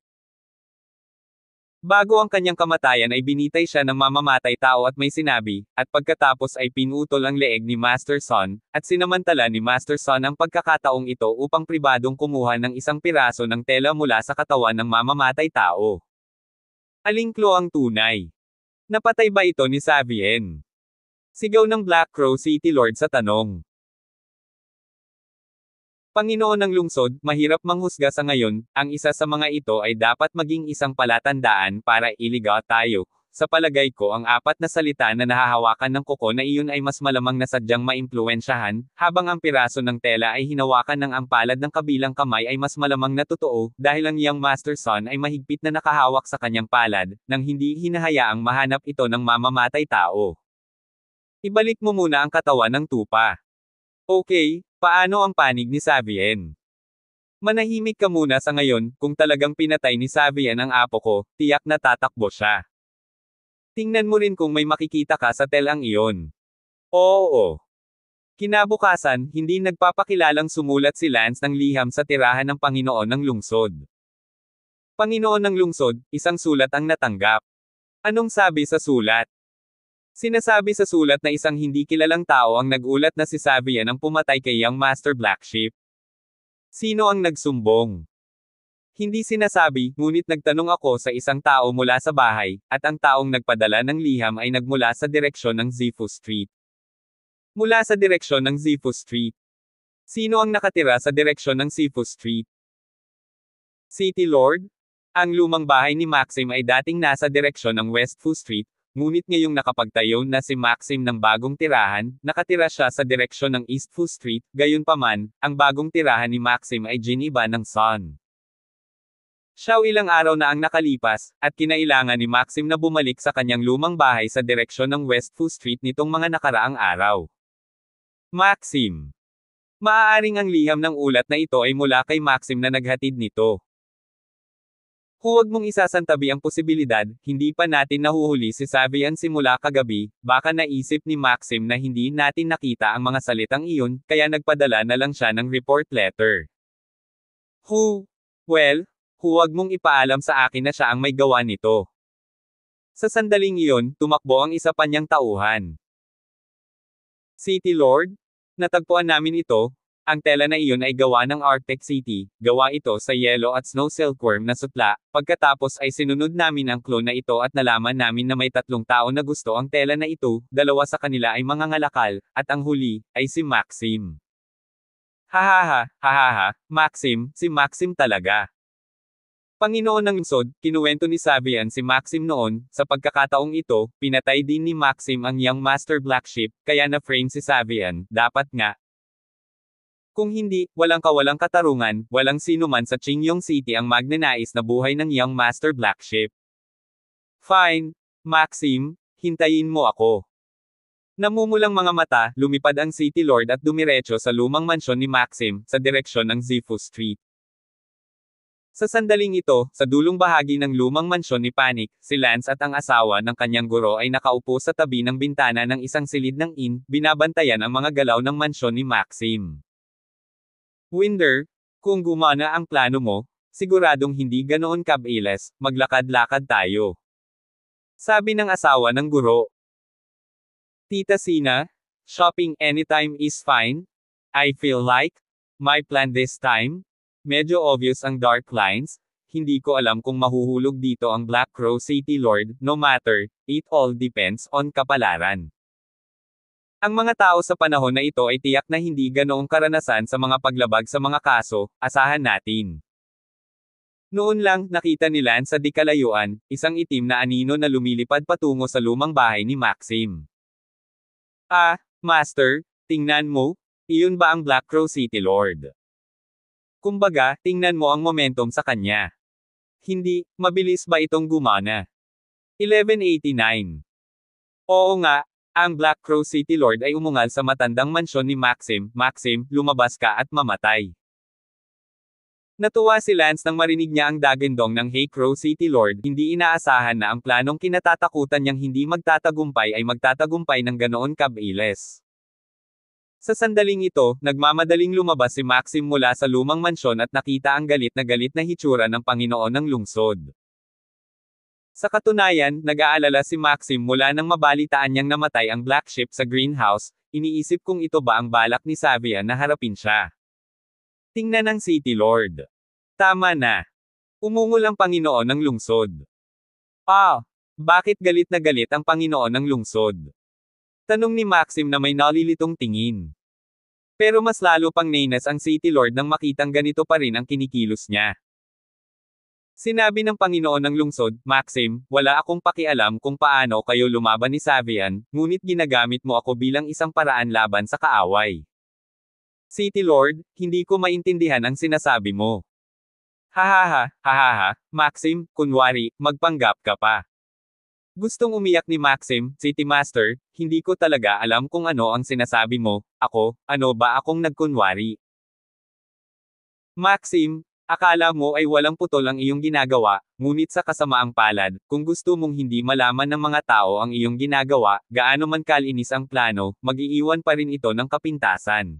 Bago ang kanyang kamatayan ay binitay siya ng mamamatay tao at may sinabi, at pagkatapos ay pinutol ang leeg ni Master Son, at sinamantala ni Master Son ang pagkakataong ito upang pribadong kumuha ng isang piraso ng tela mula sa katawan ng mamamatay tao. Aling clue ang tunay? Napatay ba ito ni Savian? Sigaw ng Black Crow City Lord sa tanong. Panginoon ng lungsod, mahirap manghusga sa ngayon, ang isa sa mga ito ay dapat maging isang palatandaan para iligaw tayo. Sa palagay ko ang 4 na salita na nahahawakan ng kuko na iyon ay mas malamang na sadyang maimpluwensyahan, habang ang piraso ng tela ay hinawakan ng ang palad ng kabilang kamay ay mas malamang na totoo, dahil ang Young Master Son ay mahigpit na nakahawak sa kanyang palad, nang hindi hinahayaang mahanap ito ng mamamatay tao. Ibalik mo muna ang katawan ng tupa. Okay, paano ang panig ni Savian? Manahimik ka muna sa ngayon, kung talagang pinatay ni Savian ang apo ko, tiyak na tatakbo siya. Tingnan mo rin kung may makikita ka sa telang iyon. Oo. Kinabukasan, hindi nagpapakilalang sumulat si Lance ng liham sa tirahan ng Panginoon ng lungsod. Panginoon ng lungsod, isang sulat ang natanggap. Anong sabi sa sulat? Sinasabi sa sulat na isang hindi kilalang tao ang nagulat na si Savian ang pumatay kay Young Master Black Sheep. Sino ang nagsumbong? Hindi sinasabi, ngunit nagtanong ako sa isang tao mula sa bahay, at ang taong nagpadala ng liham ay nagmula sa direksyon ng Zifu Street. Mula sa direksyon ng Zifu Street. Sino ang nakatira sa direksyon ng Zifu Street? City Lord? Ang lumang bahay ni Maxim ay dating nasa direksyon ng West Fu Street, ngunit ngayong nakapagtayo na si Maxim ng bagong tirahan, nakatira siya sa direksyon ng East Fu Street, gayunpaman, ang bagong tirahan ni Maxim ay giniba ng Sun. Siya ilang araw na ang nakalipas, at kinailangan ni Maxim na bumalik sa kanyang lumang bahay sa direksyon ng West Fu Street nitong mga nakaraang araw. Maxim. Maaaring ang liham ng ulat na ito ay mula kay Maxim na naghatid nito. Huwag mong isasantabi ang posibilidad, hindi pa natin nahuhuli si Savian simula kagabi, baka naisip ni Maxim na hindi natin nakita ang mga salitang iyon, kaya nagpadala na lang siya ng report letter. Well, huwag mong ipaalam sa akin na siya ang may gawa nito. Sa sandaling iyon, tumakbo ang isa pa niyang tauhan. City Lord? Natagpuan namin ito. Ang tela na iyon ay gawa ng Arctic City, gawa ito sa yellow at snow silkworm na sutla, pagkatapos ay sinunod namin ang clone na ito at nalaman namin na may 3 tao na gusto ang tela na ito, 2 sa kanila ay mga ngalakal, at ang huli, ay si Maxim. Hahaha, Maxim, si Maxim talaga. Panginoon ng lungsod, kinuwento ni Savian si Maxim noon, sa pagkakataong ito, pinatay din ni Maxim ang Young Master Black Sheep, kaya na-frame si Savian, dapat nga. Kung hindi, walang katarungan, walang sino man sa Qingyong City ang magnanais na buhay ng Young Master Black Sheep. Fine, Maxim, hintayin mo ako. Namumulang mga mata, lumipad ang City Lord at dumiretso sa lumang mansyon ni Maxim, sa direksyon ng Zifu Street. Sa sandaling ito, sa dulong bahagi ng lumang mansyon ni Panic, si Lance at ang asawa ng kanyang guro ay nakaupo sa tabi ng bintana ng isang silid ng inn, binabantayan ang mga galaw ng mansyon ni Maxim. Winder, kung gumana ang plano mo, siguradong hindi ganoon kabilis, maglakad-lakad tayo. Sabi ng asawa ng guro. Tita Sina, shopping anytime is fine. I feel like, my plan this time. Medyo obvious ang dark lines, hindi ko alam kung mahuhulog dito ang Black Crow City Lord, no matter, it all depends on kapalaran. Ang mga tao sa panahon na ito ay tiyak na hindi ganoong karanasan sa mga paglabag sa mga kaso, asahan natin. Noon lang, nakita ni Lance sa di kalayuan, isang itim na anino na lumilipad patungo sa lumang bahay ni Maxim. Master, tingnan mo, iyon ba ang Black Crow City Lord? Kumbaga, tingnan mo ang momentum sa kanya. Hindi, mabilis ba itong gumana? 1189. Oo nga. Ang Black Crow City Lord ay umungal sa matandang mansyon ni Maxim, Maxim, lumabas ka at mamatay. Natuwa si Lance nang marinig niya ang dagandong ng Hey Crow City Lord, hindi inaasahan na ang planong kinatatakutan niyang hindi magtatagumpay ay magtatagumpay ng ganoon kabilis. Sa sandaling ito, nagmamadaling lumabas si Maxim mula sa lumang mansyon at nakita ang galit na hitsura ng Panginoon ng lungsod. Sa katunayan, nag-aalala si Maxim mula nang mabalitaan niyang namatay ang Black Sheep sa greenhouse, iniisip kung ito ba ang balak ni Savian na harapin siya. Tingnan ang City Lord. Tama na. Umungol ang Panginoon ng lungsod. Bakit galit na galit ang Panginoon ng lungsod? Tanong ni Maxim na may nalilitong tingin. Pero mas lalo pang nainas ang City Lord nang makitang ganito pa rin ang kinikilos niya. Sinabi ng Panginoon ng lungsod, Maxim, wala akong pakialam kung paano kayo lumaban ni Savian, ngunit ginagamit mo ako bilang isang paraan laban sa kaaway. City Lord, hindi ko maintindihan ang sinasabi mo. Hahaha, Maxim, kunwari, magpanggap ka pa. Gustong umiyak ni Maxim, City Master, hindi ko talaga alam kung ano ang sinasabi mo, ano ba akong nagkunwari? Maxim, akala mo ay walang putol ang iyong ginagawa, ngunit sa kasamaang palad, kung gusto mong hindi malaman ng mga tao ang iyong ginagawa, gaano man kalinis ang plano, mag-iiwan pa rin ito ng kapintasan.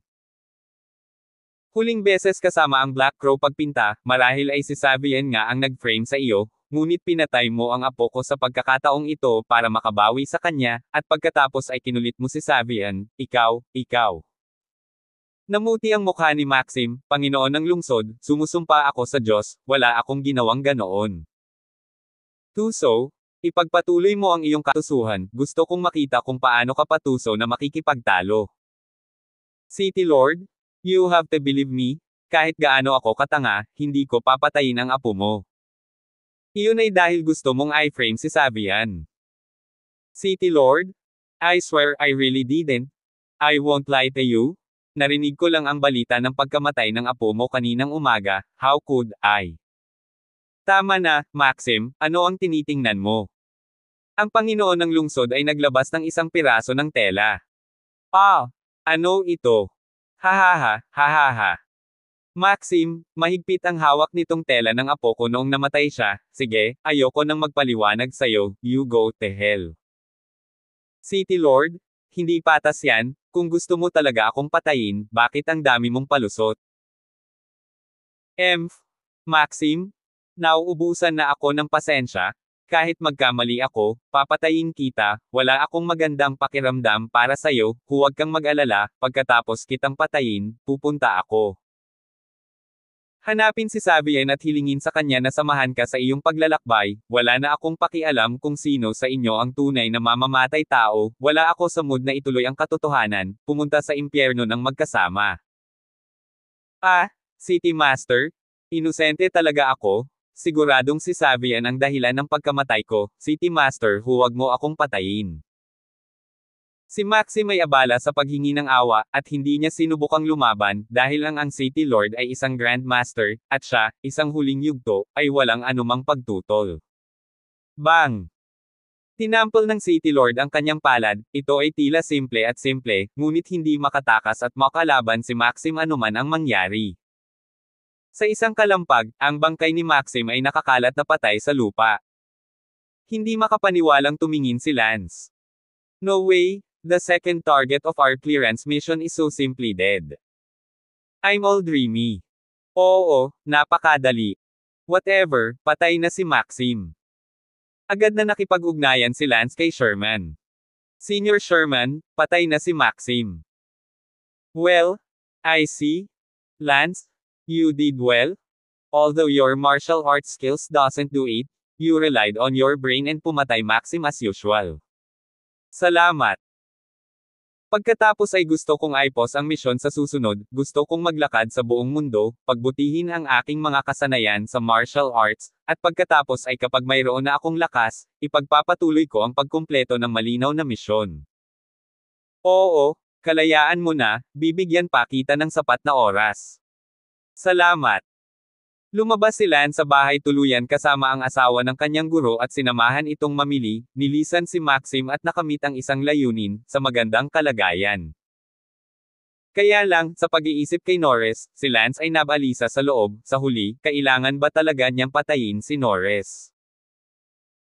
Huling beses kasama ang Black Crow pagpinta, marahil ay si Savian nga ang nag-frame sa iyo, ngunit pinatay mo ang apo ko sa pagkakataong ito para makabawi sa kanya, at pagkatapos ay kinulit mo si Savian, ikaw. Namuti ang mukha ni Maxim, Panginoon ng lungsod, sumusumpa ako sa Diyos, wala akong ginawang ganoon. Tuso, ipagpatuloy mo ang iyong katusuhan, gusto kong makita kung paano ka patuso na makikipagtalo. City Lord, you have to believe me, kahit gaano ako katanga, hindi ko papatayin ang apo mo. Iyon ay dahil gusto mong i-frame si Savian. City Lord, I swear I really didn't. I won't lie to you. Narinig ko lang ang balita ng pagkamatay ng apo mo kaninang umaga, how could I? Tama na, Maxim, ano ang tinitingnan mo? Ang Panginoon ng lungsod ay naglabas ng isang piraso ng tela. Ano ito? Hahaha. Maxim, mahigpit ang hawak nitong tela ng apo ko noong namatay siya, sige, ayoko nang magpaliwanag sa'yo, you go to hell. City Lord, hindi patas yan, kung gusto mo talaga akong patayin, bakit ang dami mong palusot? Maxim, nauubusan na ako ng pasensya, kahit magkamali ako, papatayin kita, wala akong magandang pakiramdam para sa'yo, huwag kang mag-alala, pagkatapos kitang patayin, pupunta ako. Hanapin si Savian at hilingin sa kanya na samahan ka sa iyong paglalakbay, wala na akong pakialam kung sino sa inyo ang tunay na mamamatay tao, wala ako sa mood na ituloy ang katotohanan, pumunta sa impyerno ng magkasama. City Master? Inosente talaga ako? Siguradong si Savian ang dahilan ng pagkamatay ko, City Master, huwag mo akong patayin. Si Maxim ay abala sa paghingi ng awa, at hindi niya sinubukang lumaban, dahil ang City Lord ay isang Grandmaster, at siya, isang huling yugto, ay walang anumang pagtutol. Bang! Tinampol ng City Lord ang kanyang palad, ito ay tila simple, ngunit hindi makatakas at makalaban si Maxim anuman ang mangyari. Sa isang kalampag, ang bangkay ni Maxim ay nakakalat na patay sa lupa. Hindi makapaniwalang tumingin si Lance. No way, the second target of our clearance mission is so simply dead. I'm all dreamy. Oo, napakadali. Whatever, patay na si Maxim. Agad na nakipag-ugnayan si Lance kay Sherman. Senior Sherman, patay na si Maxim. Well, I see. Lance, you did well. Although your martial arts skills doesn't do it, you relied on your brain and pumatay Maxim as usual. Salamat. Pagkatapos ay gusto kong i-pause ang misyon sa susunod, gusto kong maglakad sa buong mundo, pagbutihin ang aking mga kasanayan sa martial arts, at pagkatapos ay kapag mayroon na akong lakas, ipagpapatuloy ko ang pagkumpleto ng malinaw na misyon. Oo, kalayaan mo na, bibigyan pa kita ng sapat na oras. Salamat. Lumabas si Lance sa bahay tuluyan kasama ang asawa ng kanyang guro at sinamahan itong mamili, nilisan si Maxim at nakamit ang isang layunin, sa magandang kalagayan. Kaya lang, sa pag-iisip kay Norris, si Lance ay nabalisa sa loob, sa huli, kailangan ba talaga niyang patayin si Norris?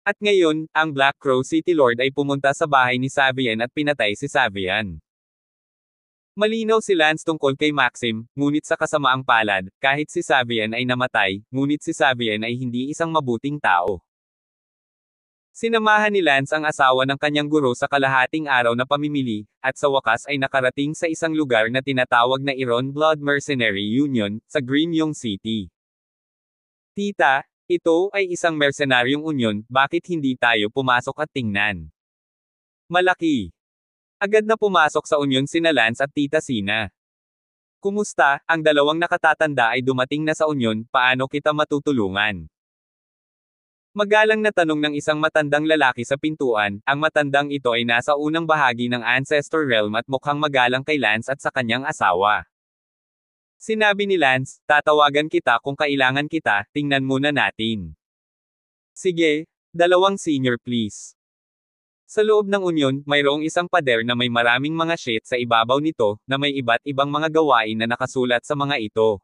At ngayon, ang Black Crow City Lord ay pumunta sa bahay ni Savian at pinatay si Savian. Malinaw si Lance tungkol kay Maxim, ngunit sa kasamaang palad, kahit si Savian ay namatay, ngunit si Savian ay hindi isang mabuting tao. Sinamahan ni Lance ang asawa ng kanyang guro sa kalahating araw na pamimili, at sa wakas ay nakarating sa isang lugar na tinatawag na Iron Blood Mercenary Union, sa Greenyong City. Tita, ito ay isang mercenaryong union, bakit hindi tayo pumasok at tingnan? Malaki. Agad na pumasok sa union sina Lance at Tita Sina. Kumusta, ang dalawang nakatatanda ay dumating na sa union, paano kita matutulungan? Magalang na tanong ng isang matandang lalaki sa pintuan, ang matandang ito ay nasa unang bahagi ng Ancestor Realm at mukhang magalang kay Lance at sa kanyang asawa. Sinabi ni Lance, tatawagan kita kung kailangan kita, tingnan muna natin. Sige, 2 senior please. Sa loob ng union, mayroong isang pader na may maraming mga sheet sa ibabaw nito, na may iba't ibang mga gawain na nakasulat sa mga ito.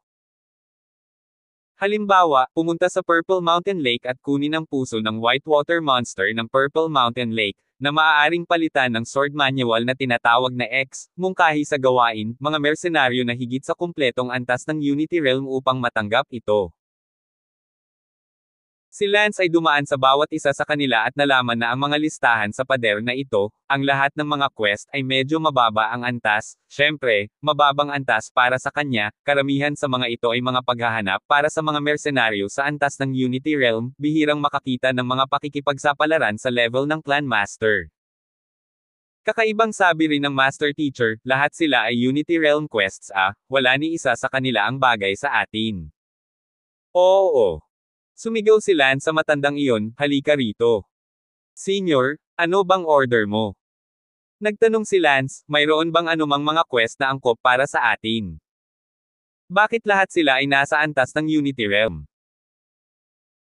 Halimbawa, pumunta sa Purple Mountain Lake at kunin ang puso ng Whitewater Monster ng Purple Mountain Lake, na maaaring palitan ng sword manual na tinatawag na X, mungkahi sa gawain, mga mersenaryo na higit sa kumpletong antas ng Unity Realm upang matanggap ito. Si Lance ay dumaan sa bawat isa sa kanila at nalaman na ang mga listahan sa pader na ito, ang lahat ng mga quest ay medyo mababa ang antas, syempre, mababang antas para sa kanya, karamihan sa mga ito ay mga paghahanap para sa mga mersenaryo sa antas ng Unity Realm, bihirang makakita ng mga pakikipagsapalaran sa level ng Clan Master. Kakaibang sabi rin ng Master Teacher, lahat sila ay Unity Realm quests wala ni isa sa kanila ang bagay sa atin. Oo. Sumigaw si Lance sa matandang iyon, halika rito. Senior, ano bang order mo? Nagtanong si Lance, mayroon bang anumang mga quest na angkop para sa atin? Bakit lahat sila ay nasa antas ng Unity Realm?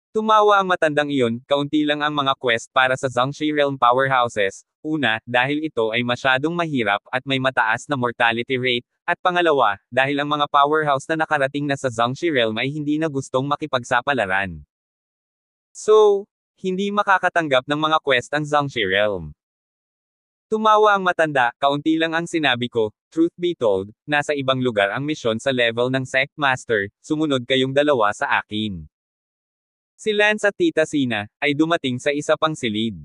Tumawa ang matandang iyon, kaunti lang ang mga quest para sa Zhangshi Realm powerhouses. Una, dahil ito ay masyadong mahirap at may mataas na mortality rate, at pangalawa, dahil ang mga powerhouse na nakarating na sa Zhangshi Realm ay hindi na gustong makipagsapalaran. So, hindi makakatanggap ng mga quest ang Zhangshi Realm. Tumawa ang matanda, kaunti lang ang sinabi ko, truth be told, nasa ibang lugar ang misyon sa level ng Sect Master, sumunod kayong dalawa sa akin. Si Lance at Tita Sina, ay dumating sa isa pang silid.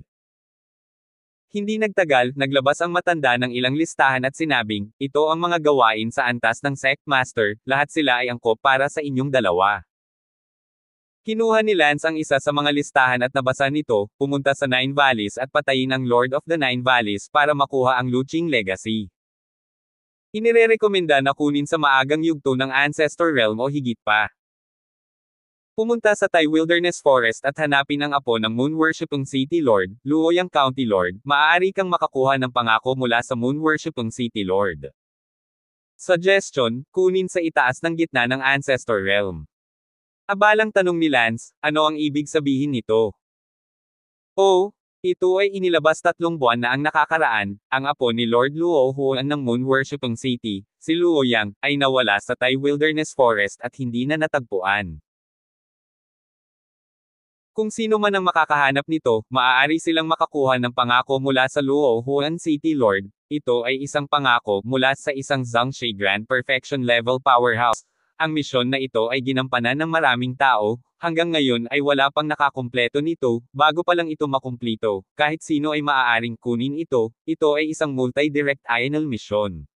Hindi nagtagal, naglabas ang matanda ng ilang listahan at sinabing, ito ang mga gawain sa antas ng Sect Master, lahat sila ay angkop para sa inyong dalawa. Kinuha ni Lance ang isa sa mga listahan at nabasa nito, pumunta sa Nine Valleys at patayin ang Lord of the Nine Valleys para makuha ang Luching Legacy. Inirerekomenda na kunin sa maagang yugto ng Ancestor Realm o higit pa. Pumunta sa Tai Wilderness Forest at hanapin ang apo ng Moon-worshipping City Lord, Luoyang County Lord, maaari kang makakuha ng pangako mula sa Moon-worshipping City Lord. Suggestion, kunin sa itaas ng gitna ng Ancestor Realm. Abalang tanong ni Lance, ano ang ibig sabihin nito? Oh, ito ay inilabas 3 buwan na ang nakakaraan, ang apo ni Lord Luo Huan ng Moon-worshipping City, si Luoyang, ay nawala sa Tai Wilderness Forest at hindi na natagpuan. Kung sino man ang makakahanap nito, maaari silang makakuha ng pangako mula sa Luo Huan City Lord. Ito ay isang pangako mula sa isang Zhangshi Grand Perfection Level Powerhouse. Ang misyon na ito ay ginampanan ng maraming tao, hanggang ngayon ay wala pang nakakumpleto nito, bago pa lang ito makumplito, kahit sino ay maaaring kunin ito ay isang multi-direct ional mission.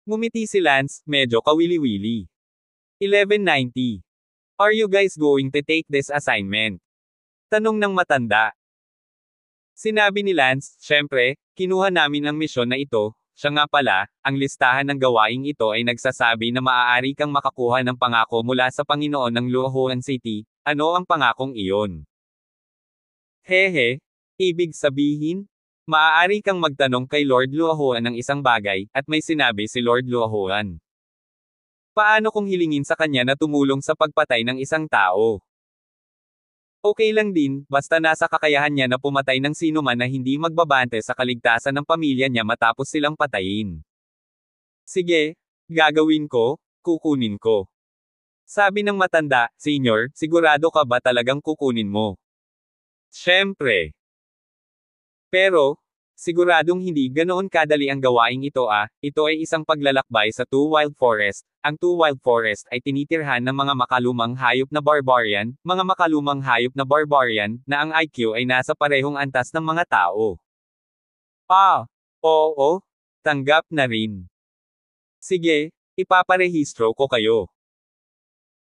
Ngumiti si Lance, medyo kawili-wili. 1190. Are you guys going to take this assignment? Tanong ng matanda. Sinabi ni Lance, syempre, kinuha namin ang misyon na ito, siya nga pala, ang listahan ng gawaing ito ay nagsasabi na maaari kang makakuha ng pangako mula sa Panginoon ng Luohuan City, ano ang pangakong iyon? Hehe, ibig sabihin? Maaari kang magtanong kay Lord Luohuan ng isang bagay, at may sinabi si Lord Luohuan. Paano kung hilingin sa kanya na tumulong sa pagpatay ng isang tao? Okay lang din, basta nasa kakayahan niya na pumatay ng sino man na hindi magbabante sa kaligtasan ng pamilya niya matapos silang patayin. Sige, gagawin ko, kukunin ko. Sabi ng matanda, Senior, sigurado ka ba talagang kukunin mo? Siyempre. Pero, siguradong hindi ganoon kadali ang gawaing ito ito ay isang paglalakbay sa Two Wild Forest. Ang Two Wild Forest ay tinitirhan ng mga makalumang hayop na barbarian, na ang IQ ay nasa parehong antas ng mga tao. Oo, tanggap na rin. Sige, ipaparehistro ko kayo.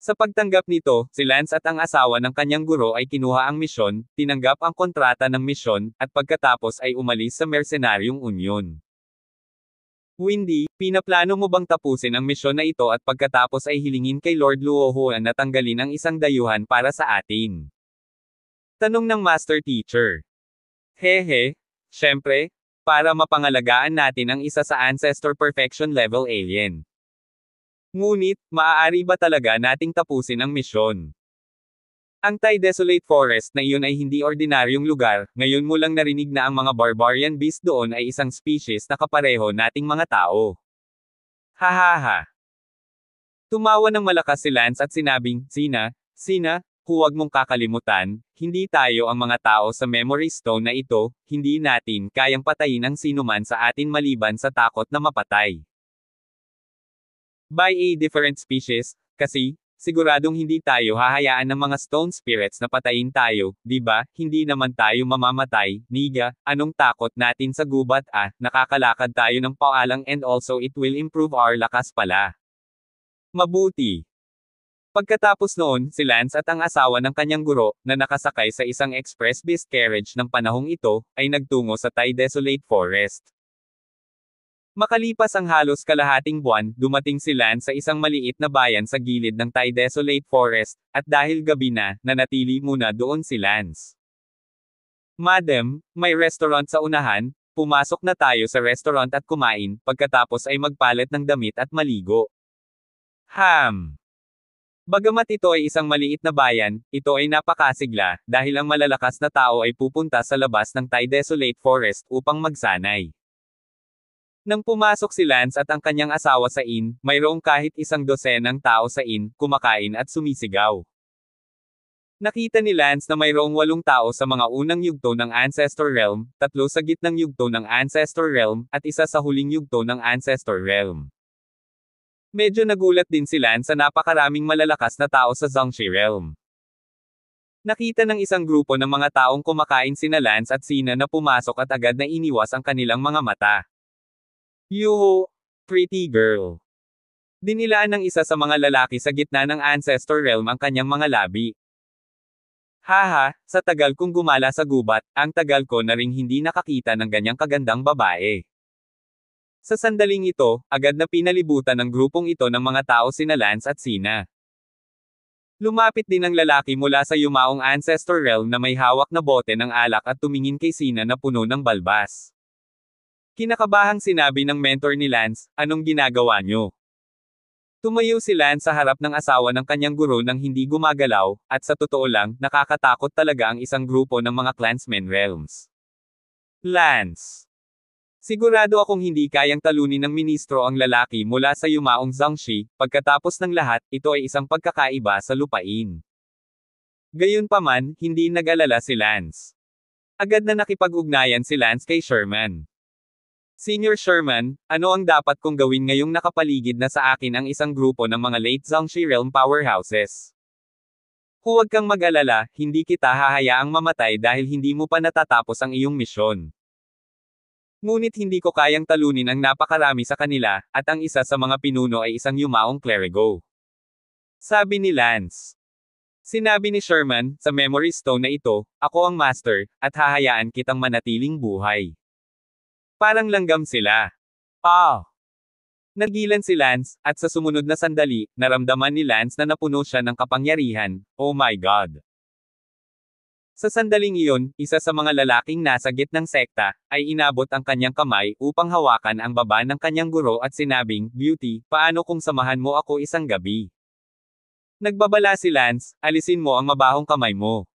Sa pagtanggap nito, si Lance at ang asawa ng kanyang guro ay kinuha ang misyon, tinanggap ang kontrata ng misyon, at pagkatapos ay umalis sa Mercenaryong Union. Windy, pinaplano mo bang tapusin ang misyon na ito at pagkatapos ay hilingin kay Lord Luohuan na tanggalin ang isang dayuhan para sa atin? Tanong ng Master Teacher. Hehe, syempre, para mapangalagaan natin ang isa sa Ancestor Perfection Level Alien. Ngunit, maaari ba talaga nating tapusin ang misyon? Ang Tai Desolate Forest na iyon ay hindi ordinaryong lugar, ngayon mo lang narinig na ang mga barbarian beast doon ay isang species na kapareho nating mga tao. Hahaha. Tumawa ng malakas si Lance at sinabing, Sina, huwag mong kakalimutan, hindi tayo ang mga tao sa memory stone na ito, hindi natin kayang patayin ang sinuman sa atin maliban sa takot na mapatay. By a different species, kasi, siguradong hindi tayo hahayaan ng mga stone spirits na patayin tayo, di ba? Hindi naman tayo mamamatay, Niga, anong takot natin sa gubat nakakalakad tayo ng paalang and also it will improve our lakas pala. Mabuti. Pagkatapos noon, si Lance at ang asawa ng kanyang guro, na nakasakay sa isang express-based carriage ng panahong ito, ay nagtungo sa Thai Desolate Forest. Makalipas ang halos kalahating buwan, dumating si Lance sa isang maliit na bayan sa gilid ng Thai Desolate Forest, at dahil gabi na, nanatili muna doon si Lance. Madam, may restaurant sa unahan, pumasok na tayo sa restaurant at kumain, pagkatapos ay magpalit ng damit at maligo. Bagamat ito ay isang maliit na bayan, ito ay napakasigla, dahil ang malalakas na tao ay pupunta sa labas ng Thai Desolate Forest upang magsanay. Nang pumasok si Lance at ang kanyang asawa sa inn, mayroong kahit isang dosenang tao sa inn, kumakain at sumisigaw. Nakita ni Lance na mayroong 8 tao sa mga unang yugto ng Ancestor Realm, 3 sa gitnang yugto ng Ancestor Realm, at 1 sa huling yugto ng Ancestor Realm. Medyo nagulat din si Lance sa napakaraming malalakas na tao sa Zhangxi Realm. Nakita ng isang grupo ng mga taong kumakain sina Lance at Sina na pumasok at agad na iniwas ang kanilang mga mata. Yuho, pretty girl. Dinilaan ng isa sa mga lalaki sa gitna ng Ancestor Realm ang kanyang mga labi. Haha, sa tagal kong gumala sa gubat, ang tagal ko na ring hindi nakakita ng ganyang kagandang babae. Sa sandaling ito, agad na pinalibutan ng grupong ito ng mga tao sina Lance at Sina. Lumapit din ang lalaki mula sa yumaong Ancestor Realm na may hawak na bote ng alak at tumingin kay Sina na puno ng balbas. Kinakabahang sinabi ng mentor ni Lance, anong ginagawa nyo? Tumayo si Lance sa harap ng asawa ng kanyang guro nang hindi gumagalaw, at sa totoo lang, nakakatakot talaga ang isang grupo ng mga clansmen realms. Lance. Sigurado akong hindi kayang talunin ng ministro ang lalaki mula sa yumaong Zhangxi, pagkatapos ng lahat, ito ay isang pagkakaiba sa lupain. Gayunpaman, hindi nag-alala si Lance. Agad na nakipag-ugnayan si Lance kay Sherman. Senior Sherman, ano ang dapat kong gawin ngayong nakapaligid na sa akin ang isang grupo ng mga late Zhangxi Realm powerhouses? Huwag kang mag-alala, hindi kita hahayaang mamatay dahil hindi mo pa natatapos ang iyong misyon. Ngunit hindi ko kayang talunin ang napakarami sa kanila, at ang isa sa mga pinuno ay isang yumaong clerigo. Sabi ni Lance. Sinabi ni Sherman, sa memory stone na ito, ako ang master, at hahayaan kitang manatiling buhay. Parang langgam sila. Nagilan si Lance, at sa sumunod na sandali, naramdaman ni Lance na napuno siya ng kapangyarihan, oh my God. Sa sandaling iyon, isa sa mga lalaking nasa gitnang sekta, ay inabot ang kanyang kamay upang hawakan ang baba ng kanyang guro at sinabing, Beauty, paano kung samahan mo ako isang gabi? Nagbabala si Lance, alisin mo ang mabahong kamay mo.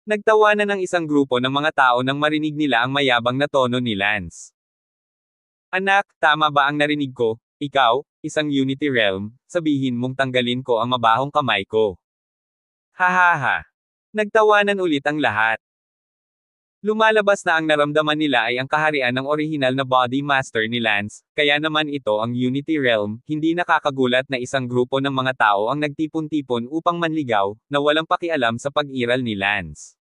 Nagtawanan ng isang grupo ng mga tao nang marinig nila ang mayabang na tono ni Lance. Anak, tama ba ang narinig ko? Ikaw, isang Unity Realm, sabihin mong tanggalin ko ang mabahong kamay ko. Hahaha. Nagtawanan ulit ang lahat. Lumalabas na ang naramdaman nila ay ang kaharian ng orihinal na body master ni Lance, kaya naman ito ang Unity Realm, hindi nakakagulat na isang grupo ng mga tao ang nagtipon-tipon upang manligaw, na walang pakialam sa pag-iral ni Lance.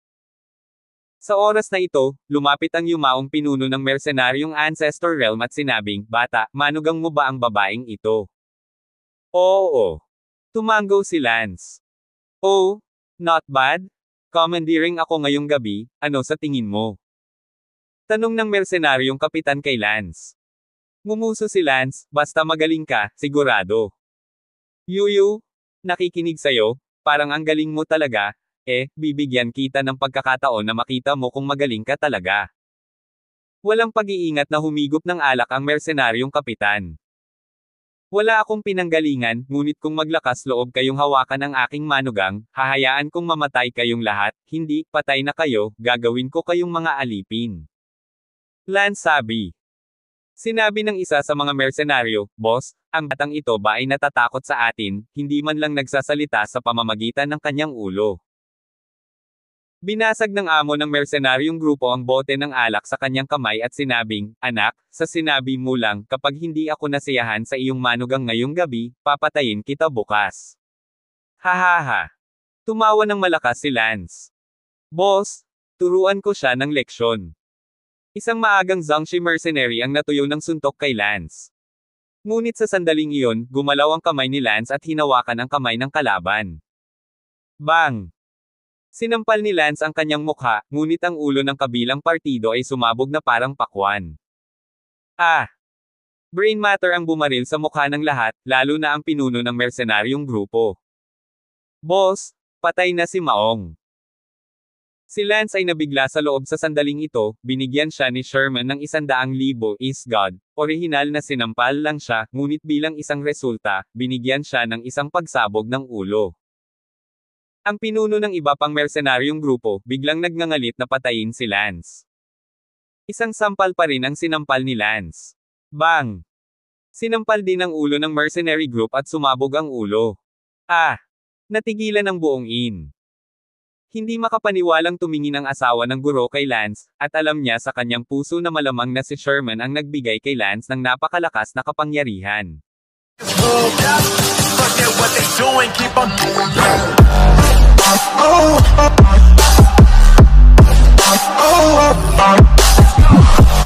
Sa oras na ito, lumapit ang yumaong pinuno ng mercenaryong Ancestor Realm at sinabing, Bata, manugang mo ba ang babaeng ito? Oo. Tumango si Lance. Oh, not bad? Commandeering ako ngayong gabi, ano sa tingin mo? Tanong ng mercenaryong kapitan kay Lance. Ngumuso si Lance, basta magaling ka, sigurado. Yuyu, nakikinig sa'yo, parang ang galing mo talaga, bibigyan kita ng pagkakataon na makita mo kung magaling ka talaga. Walang pag-iingat na humigop ng alak ang mercenaryong kapitan. Wala akong pinanggalingan, ngunit kung maglakas loob kayong hawakan ang aking manugang, hahayaan kong mamatay kayong lahat, hindi, patay na kayo, gagawin ko kayong mga alipin. Lance sabi. Sinabi ng isa sa mga mersenaryo, Boss, ang batang ito ba ay natatakot sa atin, hindi man lang nagsasalita sa pamamagitan ng kanyang ulo. Binasag ng amo ng mersenaryong grupo ang bote ng alak sa kanyang kamay at sinabing, Anak, sa sinabi mo lang, kapag hindi ako nasiyahan sa iyong manugang ngayong gabi, papatayin kita bukas. Hahaha. Tumawa ng malakas si Lance. Boss, turuan ko siya ng leksyon. Isang maagang Zhangxi mercenary ang natuyo ng suntok kay Lance. Ngunit sa sandaling iyon, gumalaw ang kamay ni Lance at hinawakan ang kamay ng kalaban. Bang! Sinampal ni Lance ang kanyang mukha, ngunit ang ulo ng kabilang partido ay sumabog na parang pakwan. Ah! Brain matter ang bumaril sa mukha ng lahat, lalo na ang pinuno ng mercenaryong grupo. Boss, patay na si Maong. Si Lance ay nabigla sa loob sa sandaling ito, binigyan siya ni Sherman ng 100,000 is God. Orihinal na sinampal lang siya, ngunit bilang isang resulta, binigyan siya ng isang pagsabog ng ulo. Ang pinuno ng iba pang mercenaryong grupo, biglang nagngangalit na patayin si Lance. Isang sampal pa rin ang sinampal ni Lance. Bang! Sinampal din ang ulo ng mercenary group at sumabog ang ulo. Ah! Natigilan ang buong inn. Hindi makapaniwalang tumingin ang asawa ng guro kay Lance, at alam niya sa kanyang puso na malamang na si Sherman ang nagbigay kay Lance ng napakalakas na kapangyarihan.